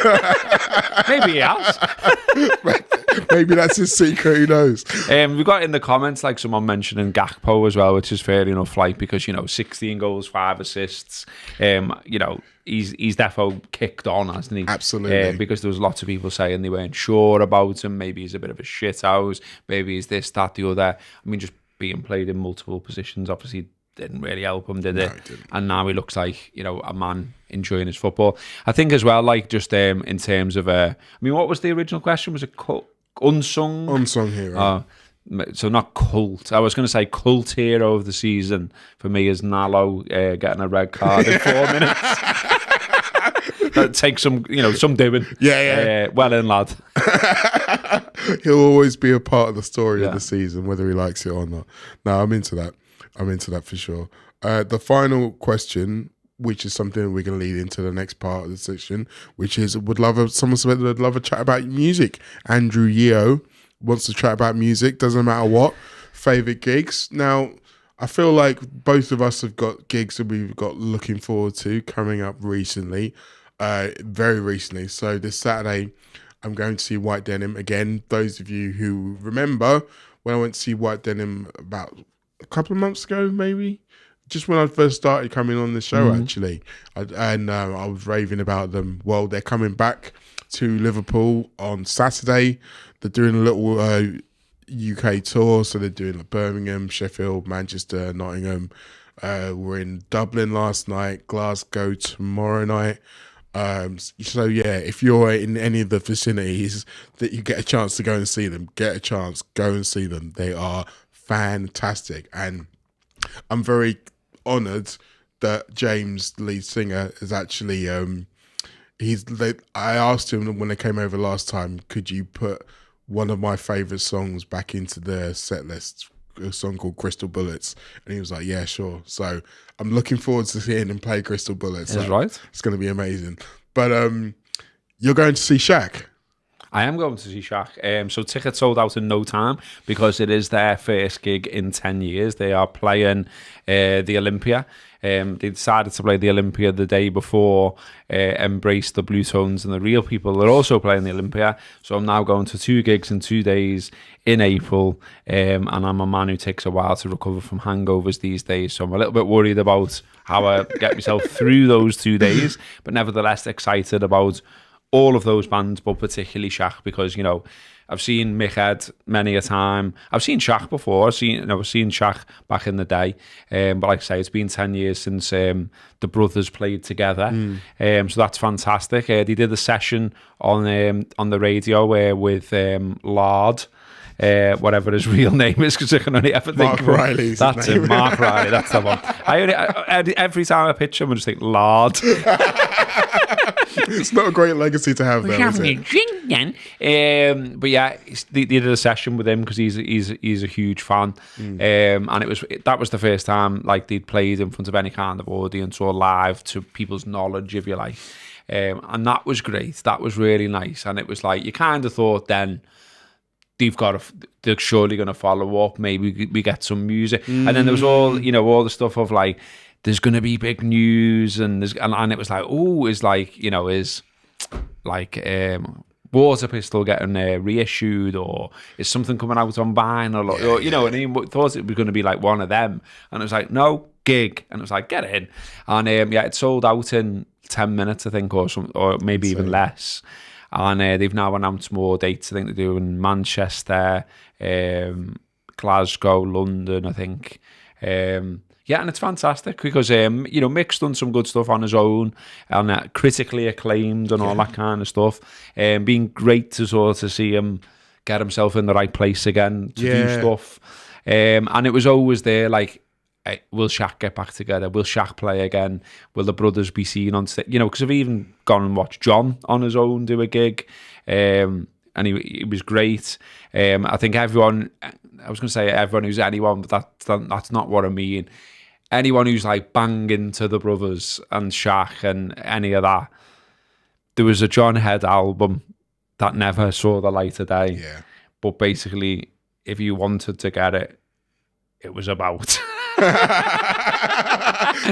Maybe he has. Maybe that's his secret. Who knows? We got in the comments like someone mentioning Gakpo as well, which is fair enough. Like, because 16 goals, 5 assists. He's defo kicked on, hasn't he? Absolutely. Because there was lots of people saying they weren't sure about him. Maybe he's a bit of a shithouse. Maybe he's this, that, the other. I mean, just being played in multiple positions obviously didn't really help him, did it? No, it didn't. And now he looks like a man enjoying his football. I think as well, like just in terms of I mean, what was the original question? Was it unsung hero? So not cult. I was going to say cult hero of the season for me is Nalo getting a red card in 4 minutes. That takes some doing. Yeah. Well in, lad. He'll always be a part of the story of the season, whether he likes it or not. No, I'm into that. I'm into that for sure. The final question, which is something we're going to lead into the next part of the section, which is someone said would love a chat about music. Andrew Yeo wants to chat about music, doesn't matter what. Favorite gigs. Now, I feel like both of us have got gigs that we've got looking forward to coming up recently, very recently. So this Saturday, I'm going to see White Denim again. Those of you who remember when I went to see White Denim about a couple of months ago, maybe, just when I first started coming on the show, actually, I was raving about them. Well, they're coming back to Liverpool on Saturday. They're doing a little UK tour, so they're doing like Birmingham, Sheffield, Manchester, Nottingham. We're in Dublin last night, Glasgow tomorrow night. So yeah, if you're in any of the vicinities that you get a chance to go and see them, go and see them. They are fantastic, and I'm very honoured that James, the lead singer, is actually I asked him when they came over last time, could you put one of my favorite songs back into the set list, a song called Crystal Bullets. And he was like, yeah, sure. So I'm looking forward to seeing him play Crystal Bullets. That's right. It's going to be amazing. But you're going to see Shaq. I am going to see Shaq. So tickets sold out in no time because it is their first gig in 10 years. They are playing the Olympia. They decided to play the Olympia the day before Embrace the Blue Tones and the Real People. They're also playing the Olympia. So I'm now going to 2 gigs in 2 days in April. And I'm a man who takes a while to recover from hangovers these days. So I'm a little bit worried about how I get myself through those 2 days. But nevertheless excited about all of those bands, but particularly Shaq, because, you know, I've seen Mickhead many a time. I've seen Shaq before. I've seen Shaq back in the day. But like I say, it's been 10 years since the brothers played together. So that's fantastic. They did a session on the radio with Lard. Whatever his real name is, because I can only ever think Mark Riley's that's name. Him, Mark Riley. That's the one. Every time I picture him, I just think Lard. It's not a great legacy to have, though, is it? But yeah, they did a session with him because he's a huge fan, and that was the first time like they'd played in front of any kind of audience or live to people's knowledge, if you like, and that was great. That was really nice, and it was like you kind of thought then they're surely going to follow up. Maybe we get some music, and then there was all the stuff of like, there's going to be big news, and it was like, Water Pistol getting reissued, or is something coming out on vinyl, or and he thought it was going to be like one of them, and it was like, no, gig, and it was like, get in, and it sold out in 10 minutes, I think, or maybe even less, and they've now announced more dates. I think they're doing Manchester, Glasgow, London, I think. Yeah, and it's fantastic because, Mick's done some good stuff on his own and critically acclaimed and all that kind of stuff. Being great to sort of see him get himself in the right place again to do stuff. And it was always there, like, will Shaq get back together? Will Shaq play again? Will the brothers be seen on stage? Because I've even gone and watched John on his own do a gig. And he was great. I think I was going to say everyone who's anyone, but that's not what I mean. Anyone who's like bang into the brothers and Shaq and any of that. There was a John Head album that never saw the light of day. Yeah. But basically, if you wanted to get it, it was about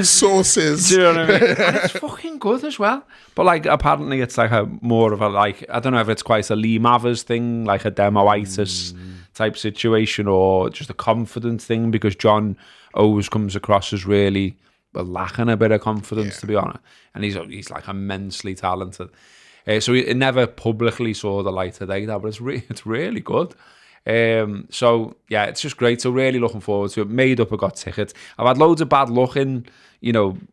sources. Do you know what I mean? And it's fucking good as well. But like, apparently it's like more of a, like, I don't know if it's quite a Lee Mavers thing, like a demoitis type situation, or just a confidence thing, because John always comes across as really lacking a bit of confidence, to be honest. And he's like immensely talented. So it never publicly saw the light of day, but it's really good. So yeah, it's just great. So really looking forward to it. Made up, I got tickets. I've had loads of bad luck in,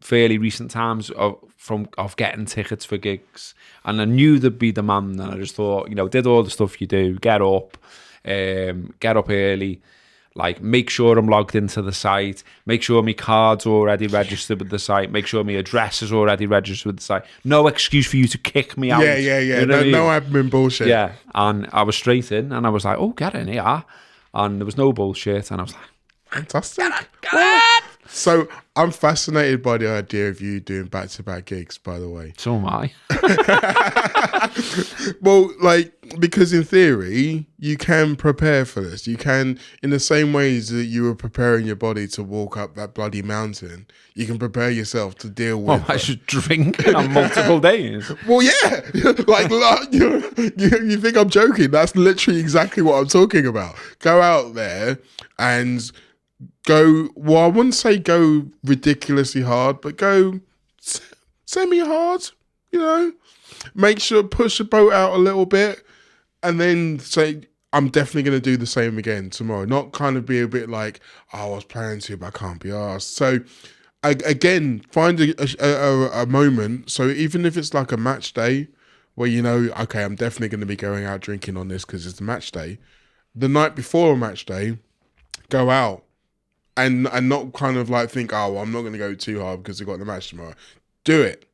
fairly recent times of getting tickets for gigs, and I knew there'd be demand, and I just thought, did all the stuff you do, get up early, like make sure I'm logged into the site, make sure my card's already registered with the site, make sure my address is already registered with the site. No excuse for you to kick me out. Yeah. No admin bullshit. Yeah, and I was straight in, and I was like, oh, get in here. And there was no bullshit, and I was like, fantastic. So I'm fascinated by the idea of you doing back-to-back gigs, by the way. So am I. Well, like, because in theory, you can prepare for this. You can, in the same ways that you were preparing your body to walk up that bloody mountain, you can prepare yourself to deal with... Well, I should drink on multiple days. Well, yeah. Like, you think I'm joking? That's literally exactly what I'm talking about. Go out there and... go, well, I wouldn't say go ridiculously hard, but go semi-hard, Make sure, push the boat out a little bit, and then say, I'm definitely going to do the same again tomorrow. Not kind of be a bit like, oh, I was planning to, but I can't be arsed. So, again, find a moment. So even if it's like a match day, where okay, I'm definitely going to be going out drinking on this because it's a match day. The night before a match day, go out. And not kind of like think, oh, well, I'm not going to go too hard because I've got the match tomorrow. Do it.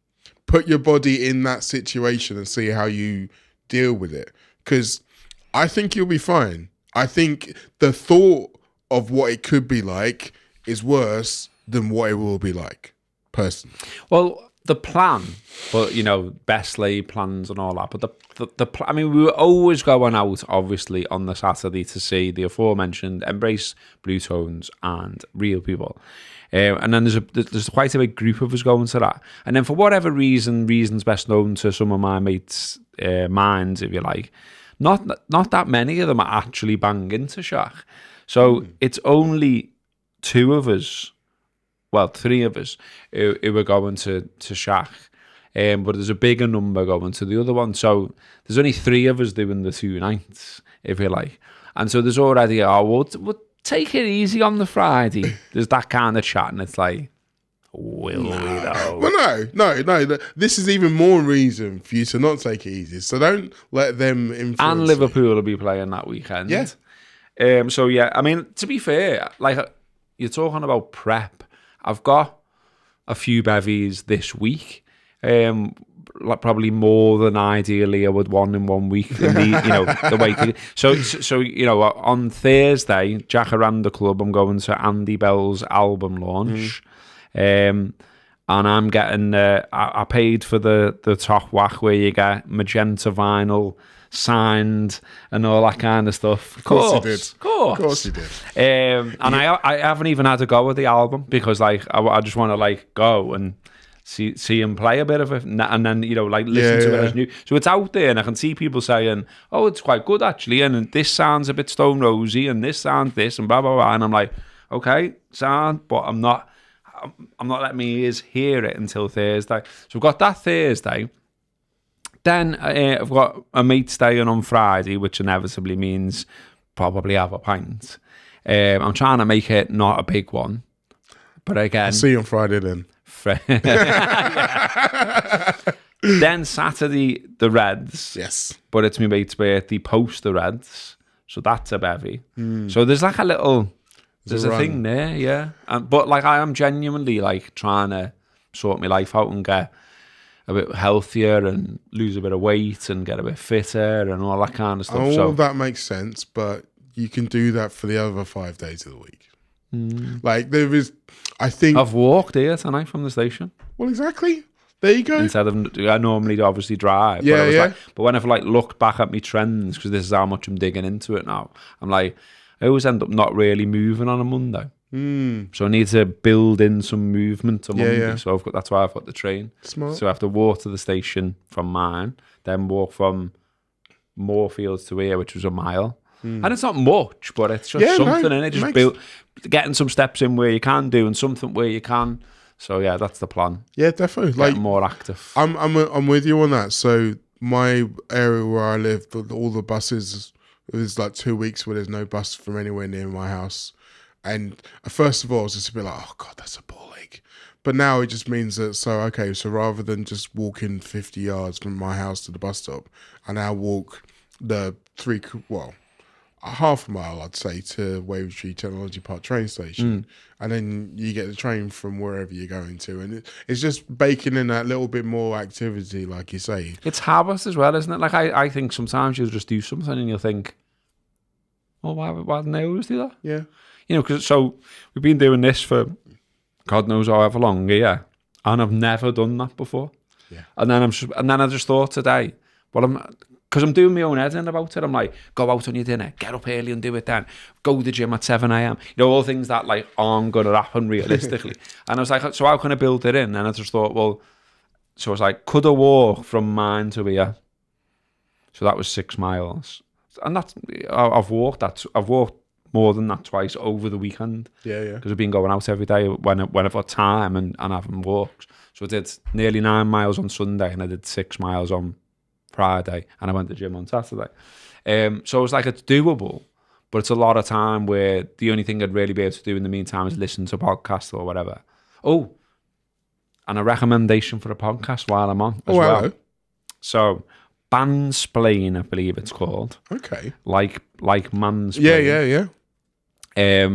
Put your body in that situation and see how you deal with it. Because I think you'll be fine. I think the thought of what it could be like is worse than what it will be like, personally. Well, the plan, but best laid plans and all that. But I mean, we were always going out, obviously, on the Saturday to see the aforementioned Embrace Blue Tones and Real People. And then there's quite a big group of us going to that. And then for whatever reasons best known to some of my mates' minds, if you like, not that many of them are actually bang into Shaq. So it's only two of us. Well, three of us who were going to Shaq, but there's a bigger number going to the other one. So there's only three of us doing the 2 nights, if you like. And so there's already, we'll take it easy on the Friday. There's that kind of chat, and it's like, will we though? Well, no. This is even more reason for you to not take it easy. So don't let them influence. And Liverpool will be playing that weekend. Yeah. So yeah, I mean, to be fair, like you're talking about prep. I've got a few bevies this week, like probably more than ideally I would want in 1 week. The way to, so on Thursday, Jacaranda Club, I'm going to Andy Bell's album launch, and I'm getting. I paid for the top whack where you get magenta vinyl signed and all that kind of stuff. Of course you did. Of course you did. And I haven't even had a go at the album because like I just want to like go and see him play a bit of it and then listen to it as new. So it's out there and I can see people saying, "Oh, it's quite good actually," and this sounds a bit Stone Rosy and this sounds this and blah blah blah. And I'm like, okay, sound, but I'm not letting my ears hear it until Thursday. So we've got that Thursday. Then I've got a mate staying on Friday, which inevitably means probably have a pint. I'm trying to make it not a big one. But again... I'll see you on Friday then. Then Saturday, the Reds. Yes. But it's my mate's birthday post the Reds. So that's a bevy. So there's like a little... There's a thing there, yeah. But like I am genuinely like trying to sort my life out and get a bit healthier and lose a bit of weight and get a bit fitter and all that kind of stuff. All that makes sense, but you can do that for the other 5 days of the week. Like there is, I think... I've walked here tonight from the station. Well, exactly. There you go. Instead of, I normally obviously drive. Yeah, but yeah. Like, but when I've like looked back at my trends, because this is how much I'm digging into it now, I'm like, I always end up not really moving on a Monday. So I need to build in some movement on Monday. Yeah. So that's why I've got the train. Smart. So I have to walk to the station from mine, then walk from Moorfields to here, which was a mile. And it's not much, but it's just something in it. Just getting some steps in where you can do and something where you can. So yeah, that's the plan. Yeah, definitely. Get more active. I'm with you on that. So my area where I live, all the buses, there's like 2 weeks where there's no bus from anywhere near my house. And first of all, I was just a bit like, oh God, that's a ball ache. But now it just means that, so rather than just walking 50 yards from my house to the bus stop, I now walk the half a mile, I'd say, to Wavertree Technology Park train station. And then you get the train from wherever you're going to. And it's just baking in that little bit more activity, like you say. It's habits as well, isn't it? Like I think sometimes you'll just do something and you'll think, oh, why didn't I always do that? Yeah. Because so we've been doing this for God knows however long, and I've never done that before. Yeah. And then I just thought today, because I'm doing my own head in about it. I'm like, go out on your dinner, get up early and do it then. Go to the gym at 7 a.m. All things that like aren't going to happen realistically. And I was like, so how can I build it in? And I just thought, so I was like, could I walk from mine to here? So that was 6 miles. And I've walked more than that twice over the weekend. Yeah. Because I've been going out every day when I've got time and having walks. So I did nearly 9 miles on Sunday and I did 6 miles on Friday and I went to the gym on Saturday. So it was like, it's doable, but it's a lot of time where the only thing I'd really be able to do in the meantime is listen to podcasts or whatever. Oh, and a recommendation for a podcast while I'm on as well. Hello. So Mansplain, I believe it's called. Okay. Like mansplain. Yeah.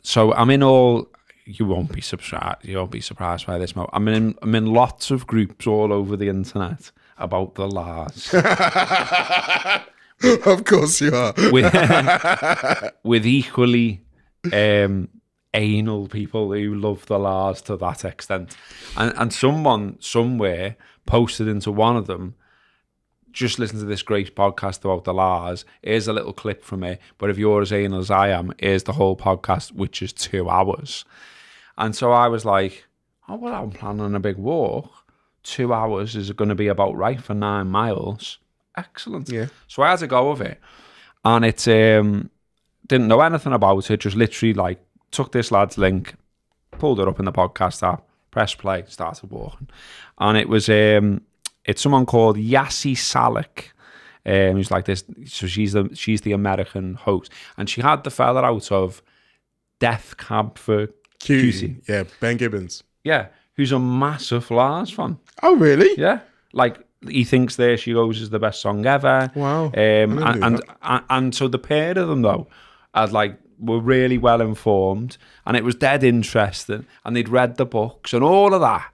So I'm in all. You won't be surprised. By this, Mo. I'm in lots of groups all over the internet about the Lars. Of course you are. with equally anal people who love the Lars to that extent. And someone somewhere posted into one of them, just listen to this great podcast about the Lars. Here's a little clip from it. But if you're as anal as I am, here's the whole podcast, which is 2 hours. And so I was like, oh, well, I'm planning a big walk. 2 hours is going to be about right for 9 miles. Excellent. Yeah. So I had to go with it. And it didn't know anything about it, just literally like took this lad's link, pulled it up in the podcast app, pressed play, started walking. And it was it's someone called Yassi Salek, who's like this. So she's the American host, and she had the fella out of Death Cab for Cutie. Yeah, Ben Gibbons. Yeah, who's a massive Lars fan. Oh, really? Yeah, like he thinks There She Goes is the best song ever. Wow. And so the pair of them though, were really well informed, and it was dead interesting, and they'd read the books and all of that.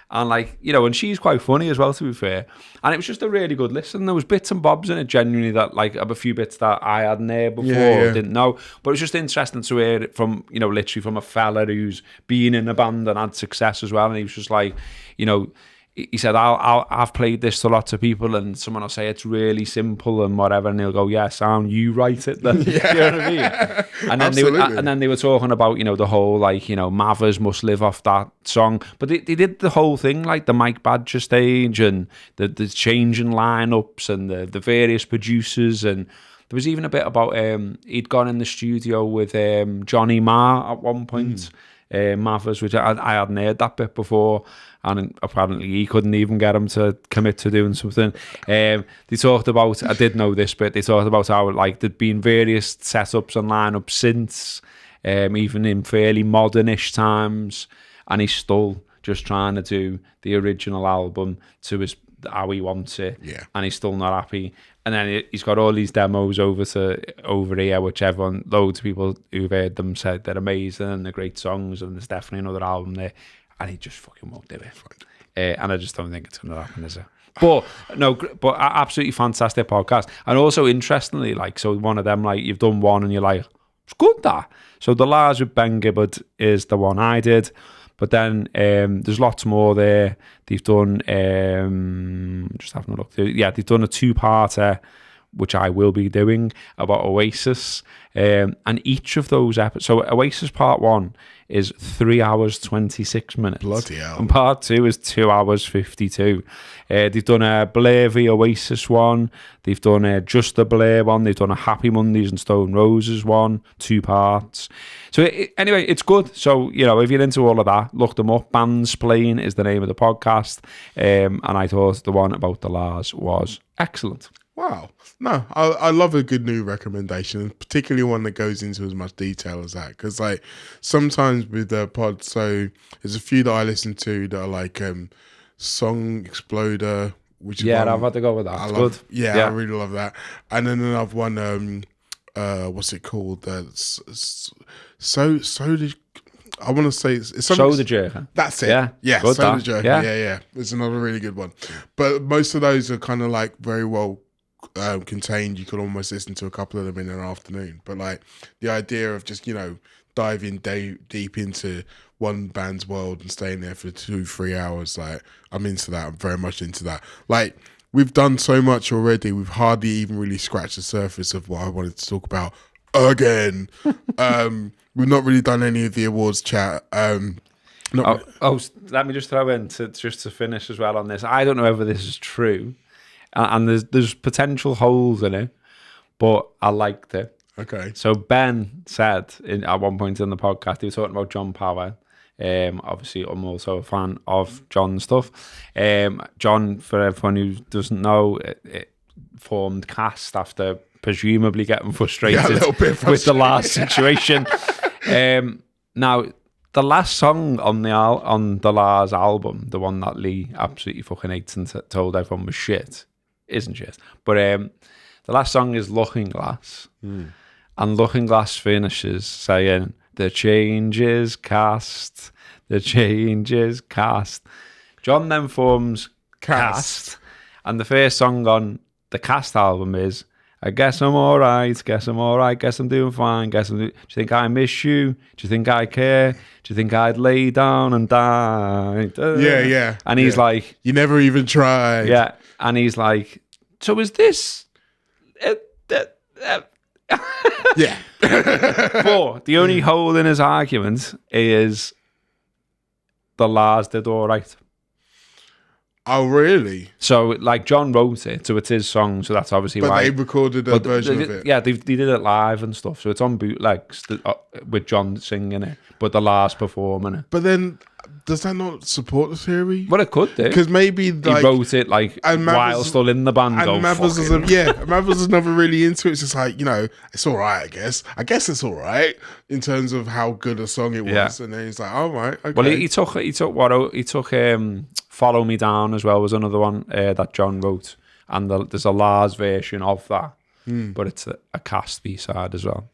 And and she's quite funny as well, to be fair. And it was just a really good listen. There was bits and bobs in it, genuinely, that a few bits that I hadn't heard before, didn't know. But it was just interesting to hear it from, literally from a fella who's been in a band and had success as well. And he was just like, he said, I've played this to lots of people, and someone will say it's really simple and whatever, and he'll go, yeah, Sam, you write it then. Yeah. You know what I mean? And then they were talking about, the whole, Mathers Must Live off that song. But they did the whole thing, like the Mike Badger stage and the changing lineups and the various producers. And there was even a bit about, he'd gone in the studio with Johnny Marr at one point. Mathers, which I hadn't heard that bit before, and apparently he couldn't even get him to commit to doing something. They talked about, I did know this bit, they talked about how there'd been various setups and lineups since, even in fairly modernish times, and he's still just trying to do the original album to how he wants it, and he's still not happy. And then he's got all these demos over here, which loads of people who've heard them said they're amazing and they're great songs, and there's definitely another album there, and he just fucking won't do it. And I just don't think it's going to happen, is it? But absolutely fantastic podcast. And also, interestingly, so one of them, you've done one and you're like, it's good, that. So the Lars with Ben Gibbard is the one I did. But then there's lots more there. They've done, just having a look through. Yeah, they've done a 2-parter, which I will be doing, about Oasis. And each of those episodes, so Oasis Part 1 is 3 hours, 26 minutes. Bloody hell. And Part 2 is 2 hours, 52. They've done a Blair v Oasis one. They've done just a Blair one. They've done a Happy Mondays and Stone Roses one, 2 parts. So anyway, it's good. So, if you're into all of that, look them up. Bandsplain is the name of the podcast. And I thought the one about the Lars was excellent. Wow. No, I love a good new recommendation, particularly one that goes into as much detail as that. Because sometimes with the pod, so there's a few that I listen to that are Song Exploder, which is I've had to go with that. It's good. Yeah, I really love that. And then another one, what's it called? I want to say it's Soda Jerker. That's it. Yeah, good, Soda Jerker. Yeah. Yeah. It's another really good one. But most of those are kind of very well contained. You could almost listen to a couple of them in an afternoon. But the idea of just diving deep into one band's world and staying there for 2-3 hours, I'm into that. I'm very much into that. We've done so much already. We've hardly even really scratched the surface of what I wanted to talk about again. We've not really done any of the awards chat. Let me just throw in to finish as well on this. I don't know whether this is true, and there's potential holes in it, but I liked it. Okay. So Ben said at one point in the podcast, he was talking about John Power. Obviously, I'm also a fan of John's stuff. John, for everyone who doesn't know, it formed Cast after presumably getting frustrated with the last situation. Now, the last song on the Lars album, the one that Lee absolutely fucking hates and told everyone was shit, isn't shit. But the last song is Looking Glass. And Looking Glass finishes saying, the change is cast, the change is cast. John then forms Cast. And the first song on the Cast album is I guess I'm all right. Guess I'm all right. Guess I'm doing fine. Do you think I miss you? Do you think I care? Do you think I'd lay down and die? Yeah. And he's like, you never even tried. yeah. And he's like, so is this? Yeah. But the only hole in his argument is the Lars did all right. Oh, really? So, like, John wrote it, so it's his song, so that's obviously But why. they recorded a version of it. Yeah, they did it live and stuff, so it's on bootlegs with John singing it, but the Lars performing it. But then, does that not support the theory? Well, it could do. Because maybe He wrote it, like, while still in the band. And Mathers is never really into it. It's just like, it's all right, I guess. I guess it's all right in terms of how good a song it was. Yeah. And then he's like, all right, okay. Well, he took Follow Me Down as well, was another one that John wrote. And there's a Lars version of that. But it's a cast B-side as well.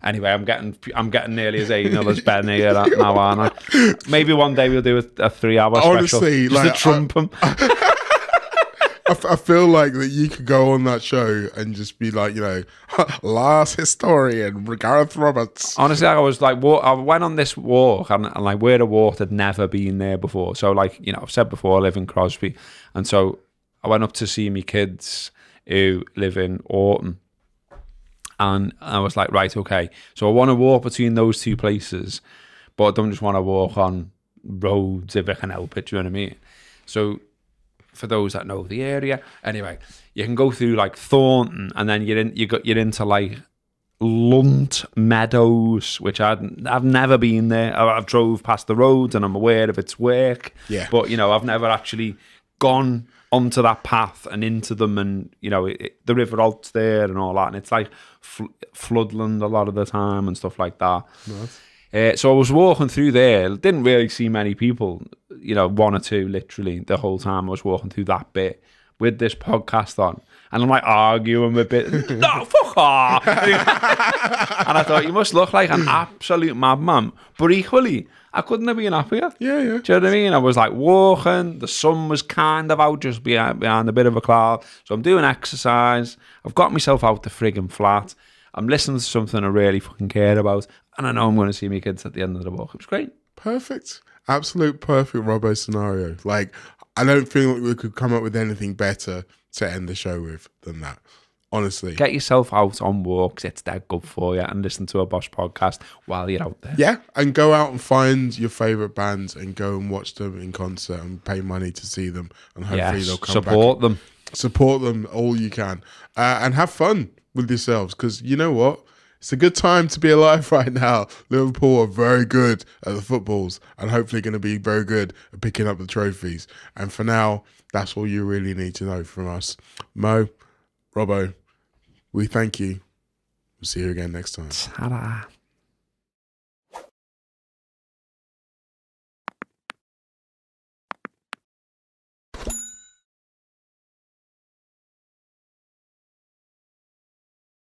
Anyway, I'm getting nearly as anal as Ben here now, aren't I? Maybe one day we'll do a 3-hour special. Honestly, just to trump him. I feel like that you could go on that show and just be like, last historian, Gareth Roberts. Honestly, I was like, I went on this walk and like where the water had never been there before. So like, I've said before, I live in Crosby. And so I went up to see my kids who live in Orton. And I was like, right, okay. So I want to walk between those two places, but I don't just want to walk on roads if I can help it, do you know what I mean? So for those that know the area, anyway, you can go through like Thornton, and then you're into like Lunt Meadows, which I've never been there. I've drove past the roads and I'm aware of its work. Yeah. But I've never actually gone onto that path and into them, and the River Alt's there and all that, and it's like floodland a lot of the time and stuff like that. Nice. So I was walking through there, didn't really see many people, one or two literally the whole time I was walking through that bit with this podcast on, and I'm like arguing with it. No, fuck off. And I thought, you must look like an absolute madman, but equally I couldn't have been happier. Yeah. Do you know what I mean? I was like walking, the sun was kind of out just behind a bit of a cloud. So I'm doing exercise. I've got myself out the friggin' flat. I'm listening to something I really fucking care about. And I know I'm going to see my kids at the end of the walk. It was great. Perfect. Absolute perfect Robbo scenario. Like, I don't feel like we could come up with anything better to end the show with than that. Honestly. Get yourself out on walks. It's that good for you. And listen to a Bosch podcast while you're out there. Yeah. And go out and find your favourite bands and go and watch them in concert and pay money to see them. And hopefully they'll come back. Support them. Support them all you can. And have fun with yourselves. Because you know what? It's a good time to be alive right now. Liverpool are very good at the footballs and hopefully going to be very good at picking up the trophies. And for now, that's all you really need to know from us. Mo, Robbo, we thank you. We'll see you again next time. Ta-da.